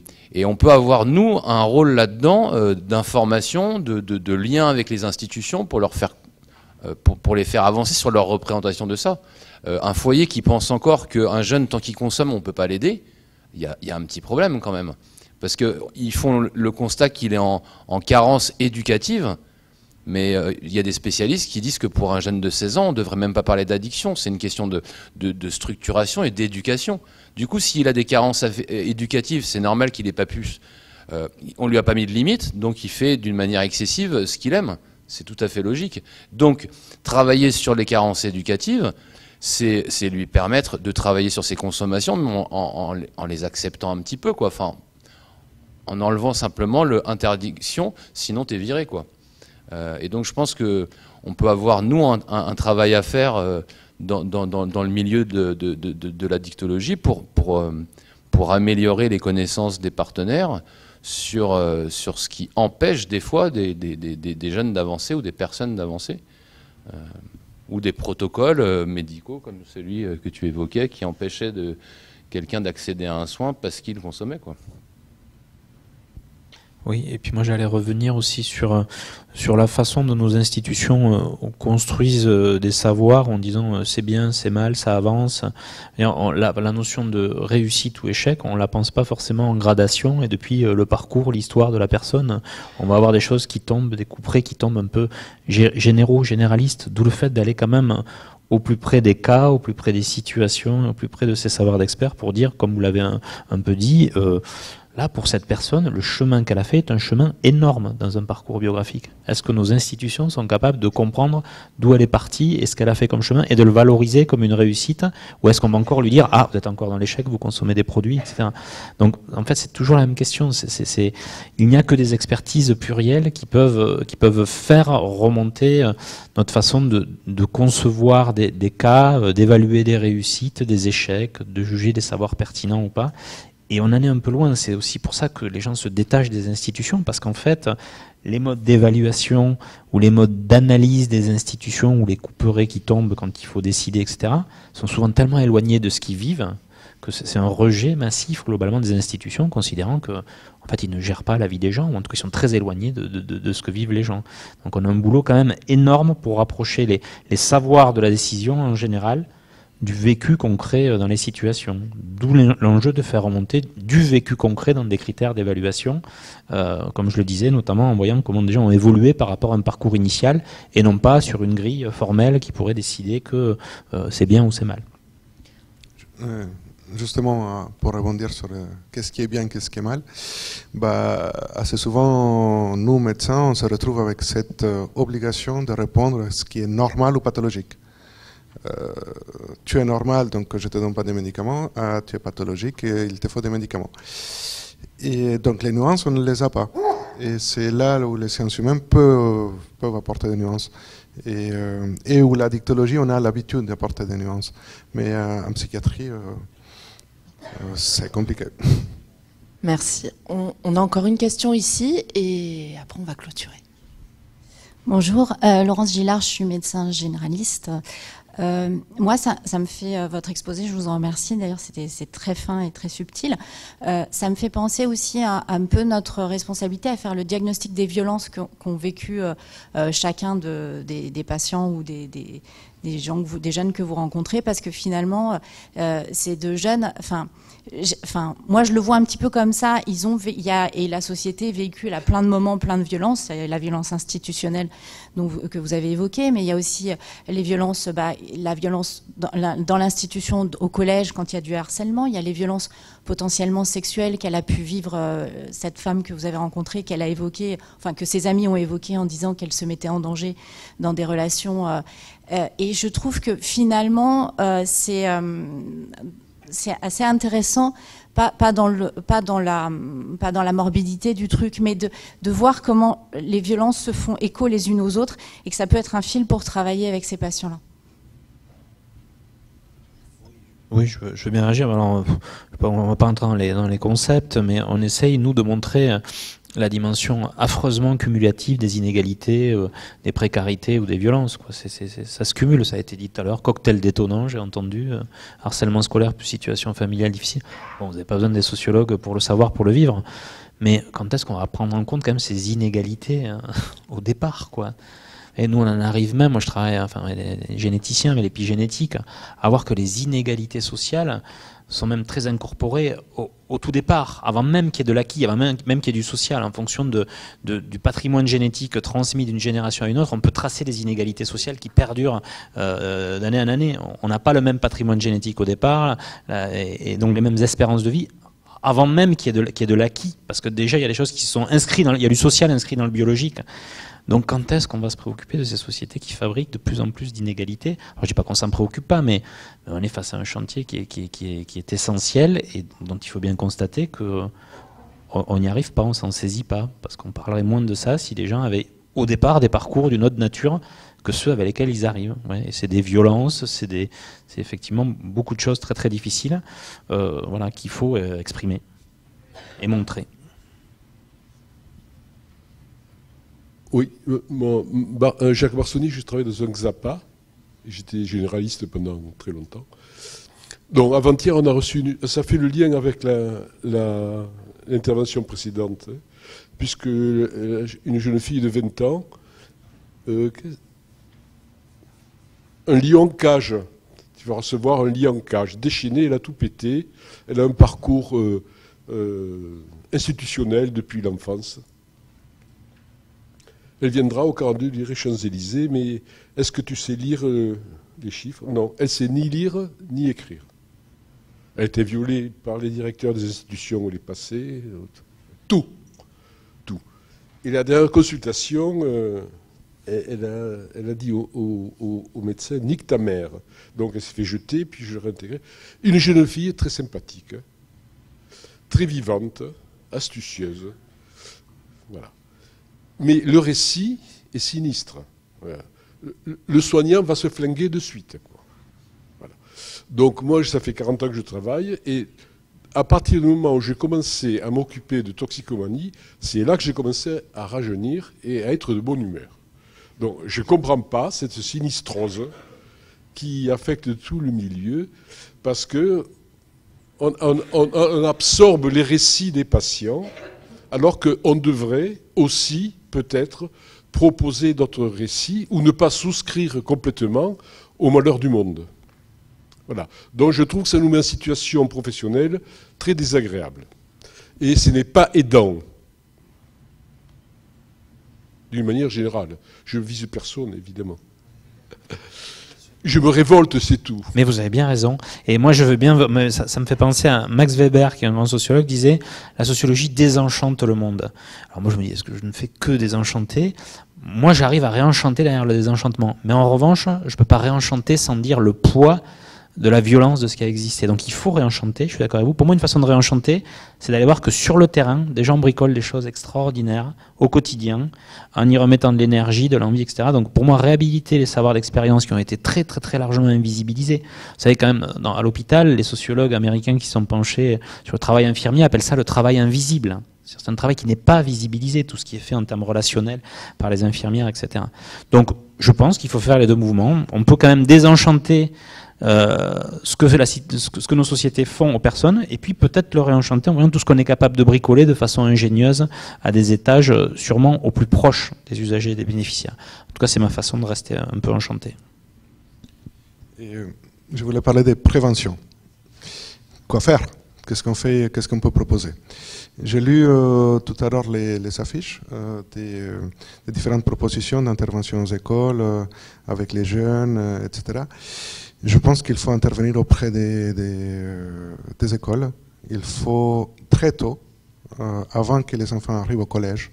on peut avoir, nous, un rôle là-dedans d'information, de lien avec les institutions pour les faire avancer sur leur représentation de ça. Un foyer qui pense encore qu'un jeune, tant qu'il consomme, on ne peut pas l'aider, il y a un petit problème quand même. Parce qu'ils font le constat qu'il est en carence éducative, mais il y a des spécialistes qui disent que pour un jeune de 16 ans, on ne devrait même pas parler d'addiction. C'est une question de structuration et d'éducation. Du coup, s'il a des carences éducatives, c'est normal qu'il n'ait pas pu... on ne lui a pas mis de limite, donc il fait d'une manière excessive ce qu'il aime. C'est tout à fait logique. Donc, travailler sur les carences éducatives, c'est lui permettre de travailler sur ses consommations, mais en les acceptant un petit peu, quoi. Enfin, en enlevant simplement l'interdiction, sinon t'es viré, quoi. Et donc je pense qu'on peut avoir, nous, un travail à faire dans le milieu de la dictologie pour améliorer les connaissances des partenaires sur ce qui empêche des fois des jeunes d'avancer ou des personnes d'avancer, ou des protocoles médicaux comme celui que tu évoquais qui empêchait quelqu'un d'accéder à un soin parce qu'il consommait, quoi. Oui, et puis moi j'allais revenir aussi sur la façon dont nos institutions construisent des savoirs en disant c'est bien, c'est mal, ça avance. Et la notion de réussite ou échec, on la pense pas forcément en gradation, et depuis le parcours, l'histoire de la personne, on va avoir des choses qui tombent, des couperets qui tombent un peu généralistes, d'où le fait d'aller quand même au plus près des cas, au plus près des situations, au plus près de ces savoirs d'experts pour dire, comme vous l'avez un peu dit, là, pour cette personne, le chemin qu'elle a fait est un chemin énorme dans un parcours biographique. Est-ce que nos institutions sont capables de comprendre d'où elle est partie et ce qu'elle a fait comme chemin et de le valoriser comme une réussite, ou est-ce qu'on va encore lui dire « Ah, vous êtes encore dans l'échec, vous consommez des produits, etc. » Donc, en fait, c'est toujours la même question. Il n'y a que des expertises plurielles qui peuvent faire remonter notre façon de concevoir des cas, d'évaluer des réussites, des échecs, de juger des savoirs pertinents ou pas. Et on en est un peu loin, c'est aussi pour ça que les gens se détachent des institutions, parce qu'en fait, les modes d'évaluation ou les modes d'analyse des institutions ou les couperets qui tombent quand il faut décider, etc., sont souvent tellement éloignés de ce qu'ils vivent que c'est un rejet massif globalement des institutions, considérant que en fait, ils ne gèrent pas la vie des gens, ou en tout cas ils sont très éloignés de ce que vivent les gens. Donc on a un boulot quand même énorme pour rapprocher les savoirs de la décision en général du vécu concret dans les situations. D'où l'enjeu de faire remonter du vécu concret dans des critères d'évaluation, comme je le disais, notamment en voyant comment des gens ont évolué par rapport à un parcours initial, et non pas sur une grille formelle qui pourrait décider que c'est bien ou c'est mal. Justement, pour rebondir sur qu'est-ce qui est bien, qu'est-ce qui est mal, assez souvent, nous, médecins, on se retrouve avec cette obligation de répondre à ce qui est normal ou pathologique. Tu es normal, donc je ne te donne pas de médicaments. Tu es pathologique, et il te faut des médicaments. Et donc les nuances, on ne les a pas. Et c'est là où les sciences humaines peuvent apporter des nuances. Et où la dictologie, on a l'habitude d'apporter des nuances. Mais en psychiatrie, c'est compliqué. Merci. On a encore une question ici et après on va clôturer. Bonjour, Laurence Gillard, je suis médecin généraliste. Moi, ça me fait, votre exposé, je vous en remercie, d'ailleurs c'est très fin et très subtil. Ça me fait penser aussi à un peu notre responsabilité à faire le diagnostic des violences qu'ont vécu chacun des patients ou des jeunes que vous rencontrez, parce que finalement, ces deux jeunes, moi je le vois un petit peu comme ça, et la société véhicule à plein de moments plein de violences, la violence institutionnelle que vous avez évoquée, mais il y a aussi les violences, la violence dans l'institution au collège quand il y a du harcèlement, il y a les violences potentiellement sexuelles qu'elle a pu vivre, cette femme que vous avez rencontrée, qu'elle a évoquée, que ses amis ont évoquée en disant qu'elle se mettait en danger dans des relations. Et je trouve que finalement, c'est assez intéressant, pas dans la morbidité du truc, mais de voir comment les violences se font écho les unes aux autres et que ça peut être un fil pour travailler avec ces patients-là. Oui, je veux bien réagir. Alors, on ne va pas entrer dans les concepts, mais on essaye, nous, de montrer la dimension affreusement cumulative des inégalités, des précarités ou des violences, quoi. Ça se cumule, ça a été dit tout à l'heure. Cocktail détonnant, j'ai entendu. Harcèlement scolaire, plus situation familiale difficile. Bon, vous n'avez pas besoin des sociologues pour le savoir, pour le vivre. Mais quand est-ce qu'on va prendre en compte quand même ces inégalités au départ, quoi? Et nous, on en arrive même, moi je travaille, les généticiens, mais l'épigénétique, à voir que les inégalités sociales sont même très incorporées au tout départ, avant même qu'il y ait de l'acquis, avant même qu'il y ait du social, en fonction du patrimoine génétique transmis d'une génération à une autre. On peut tracer des inégalités sociales qui perdurent d'année en année. On n'a pas le même patrimoine génétique au départ, et donc les mêmes espérances de vie, avant même qu'il y ait de l'acquis, parce que déjà il y a des choses qui sont inscrites, il y a du social inscrit dans le biologique. Donc quand est-ce qu'on va se préoccuper de ces sociétés qui fabriquent de plus en plus d'inégalités? Alors je dis pas qu'on s'en préoccupe pas, mais on est face à un chantier qui est essentiel et dont il faut bien constater qu'on n'y arrive pas, on s'en saisit pas, parce qu'on parlerait moins de ça si les gens avaient au départ des parcours d'une autre nature que ceux avec lesquels ils arrivent. Ouais, et c'est des violences, c'est effectivement beaucoup de choses très très difficiles, qu'il faut exprimer et montrer. Oui, Jacques Barsoni, je travaillais dans un XAPA, j'étais généraliste pendant très longtemps. Donc avant-hier, on a reçu, ça fait le lien avec l'intervention précédente, puisque une jeune fille de 20 ans, un lion cage, tu vas recevoir un lion cage, déchaîné, elle a tout pété, elle a un parcours institutionnel depuis l'enfance. Elle viendra au 42 lire Champs-Élysées, mais est-ce que tu sais lire les chiffres? Non, elle sait ni lire ni écrire. Elle a été violée par les directeurs des institutions où elle est passée. Tout. Et la dernière consultation, elle a dit au médecin, nique ta mère. Donc elle s'est fait jeter, puis je l'ai réintégrée. Une jeune fille très sympathique, très vivante, astucieuse. Voilà. Mais le récit est sinistre. Voilà. Le soignant va se flinguer de suite. Voilà. Donc moi, ça fait 40 ans que je travaille, et à partir du moment où j'ai commencé à m'occuper de toxicomanie, c'est là que j'ai commencé à rajeunir et à être de bonne humeur. Donc je ne comprends pas cette sinistrose qui affecte tout le milieu, parce que on absorbe les récits des patients, alors qu'on devrait aussi peut-être proposer d'autres récits ou ne pas souscrire complètement au malheur du monde. Voilà. Donc je trouve que ça nous met en situation professionnelle très désagréable. Et ce n'est pas aidant. D'une manière générale. Je vise personne, évidemment. Je me révolte, c'est tout. Mais vous avez bien raison. Et moi, je veux bien. Ça me fait penser à Max Weber, qui est un grand sociologue, disait la sociologie désenchante le monde. Alors moi, je me dis, est-ce que je ne fais que désenchanter? Moi, j'arrive à réenchanter derrière le désenchantement. Mais en revanche, je ne peux pas réenchanter sans dire le poids de la violence de ce qui a existé. Donc il faut réenchanter, je suis d'accord avec vous. Pour moi, une façon de réenchanter, c'est d'aller voir que sur le terrain, des gens bricolent des choses extraordinaires au quotidien, en y remettant de l'énergie, de l'envie, etc. Donc pour moi, réhabiliter les savoirs d'expérience qui ont été très très très largement invisibilisés. Vous savez quand même, à l'hôpital, les sociologues américains qui sont penchés sur le travail infirmier appellent ça le travail invisible. C'est un travail qui n'est pas visibilisé, tout ce qui est fait en termes relationnels par les infirmières, etc. Donc je pense qu'il faut faire les deux mouvements. On peut quand même désenchanter ce que nos sociétés font aux personnes, et puis peut-être le réenchanter en voyant tout ce qu'on est capable de bricoler de façon ingénieuse à des étages sûrement au plus proches des usagers et des bénéficiaires. En tout cas, c'est ma façon de rester un peu enchanté. Et, je voulais parler de prévention. Quoi faire? Qu'est-ce qu'on fait? Qu'est-ce qu'on peut proposer? J'ai lu tout à l'heure les affiches des différentes propositions d'intervention aux écoles, avec les jeunes, etc. Je pense qu'il faut intervenir auprès des écoles. Il faut très tôt, avant que les enfants arrivent au collège,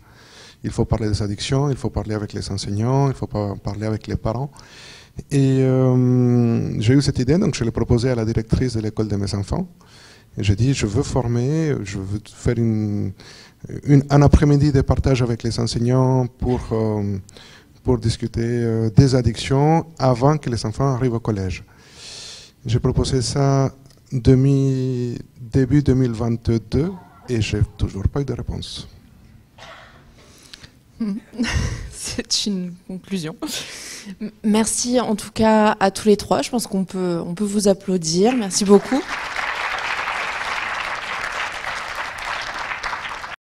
il faut parler des addictions, il faut parler avec les enseignants, il faut parler avec les parents. Et j'ai eu cette idée, donc je l'ai proposée à la directrice de l'école de mes enfants. Et j'ai dit, je veux former, je veux faire un après-midi de partage avec les enseignants pour discuter des addictions avant que les enfants arrivent au collège. J'ai proposé ça début 2022 et je n'ai toujours pas eu de réponse. C'est une conclusion. Merci en tout cas à tous les trois. Je pense qu'on peut vous applaudir. Merci beaucoup.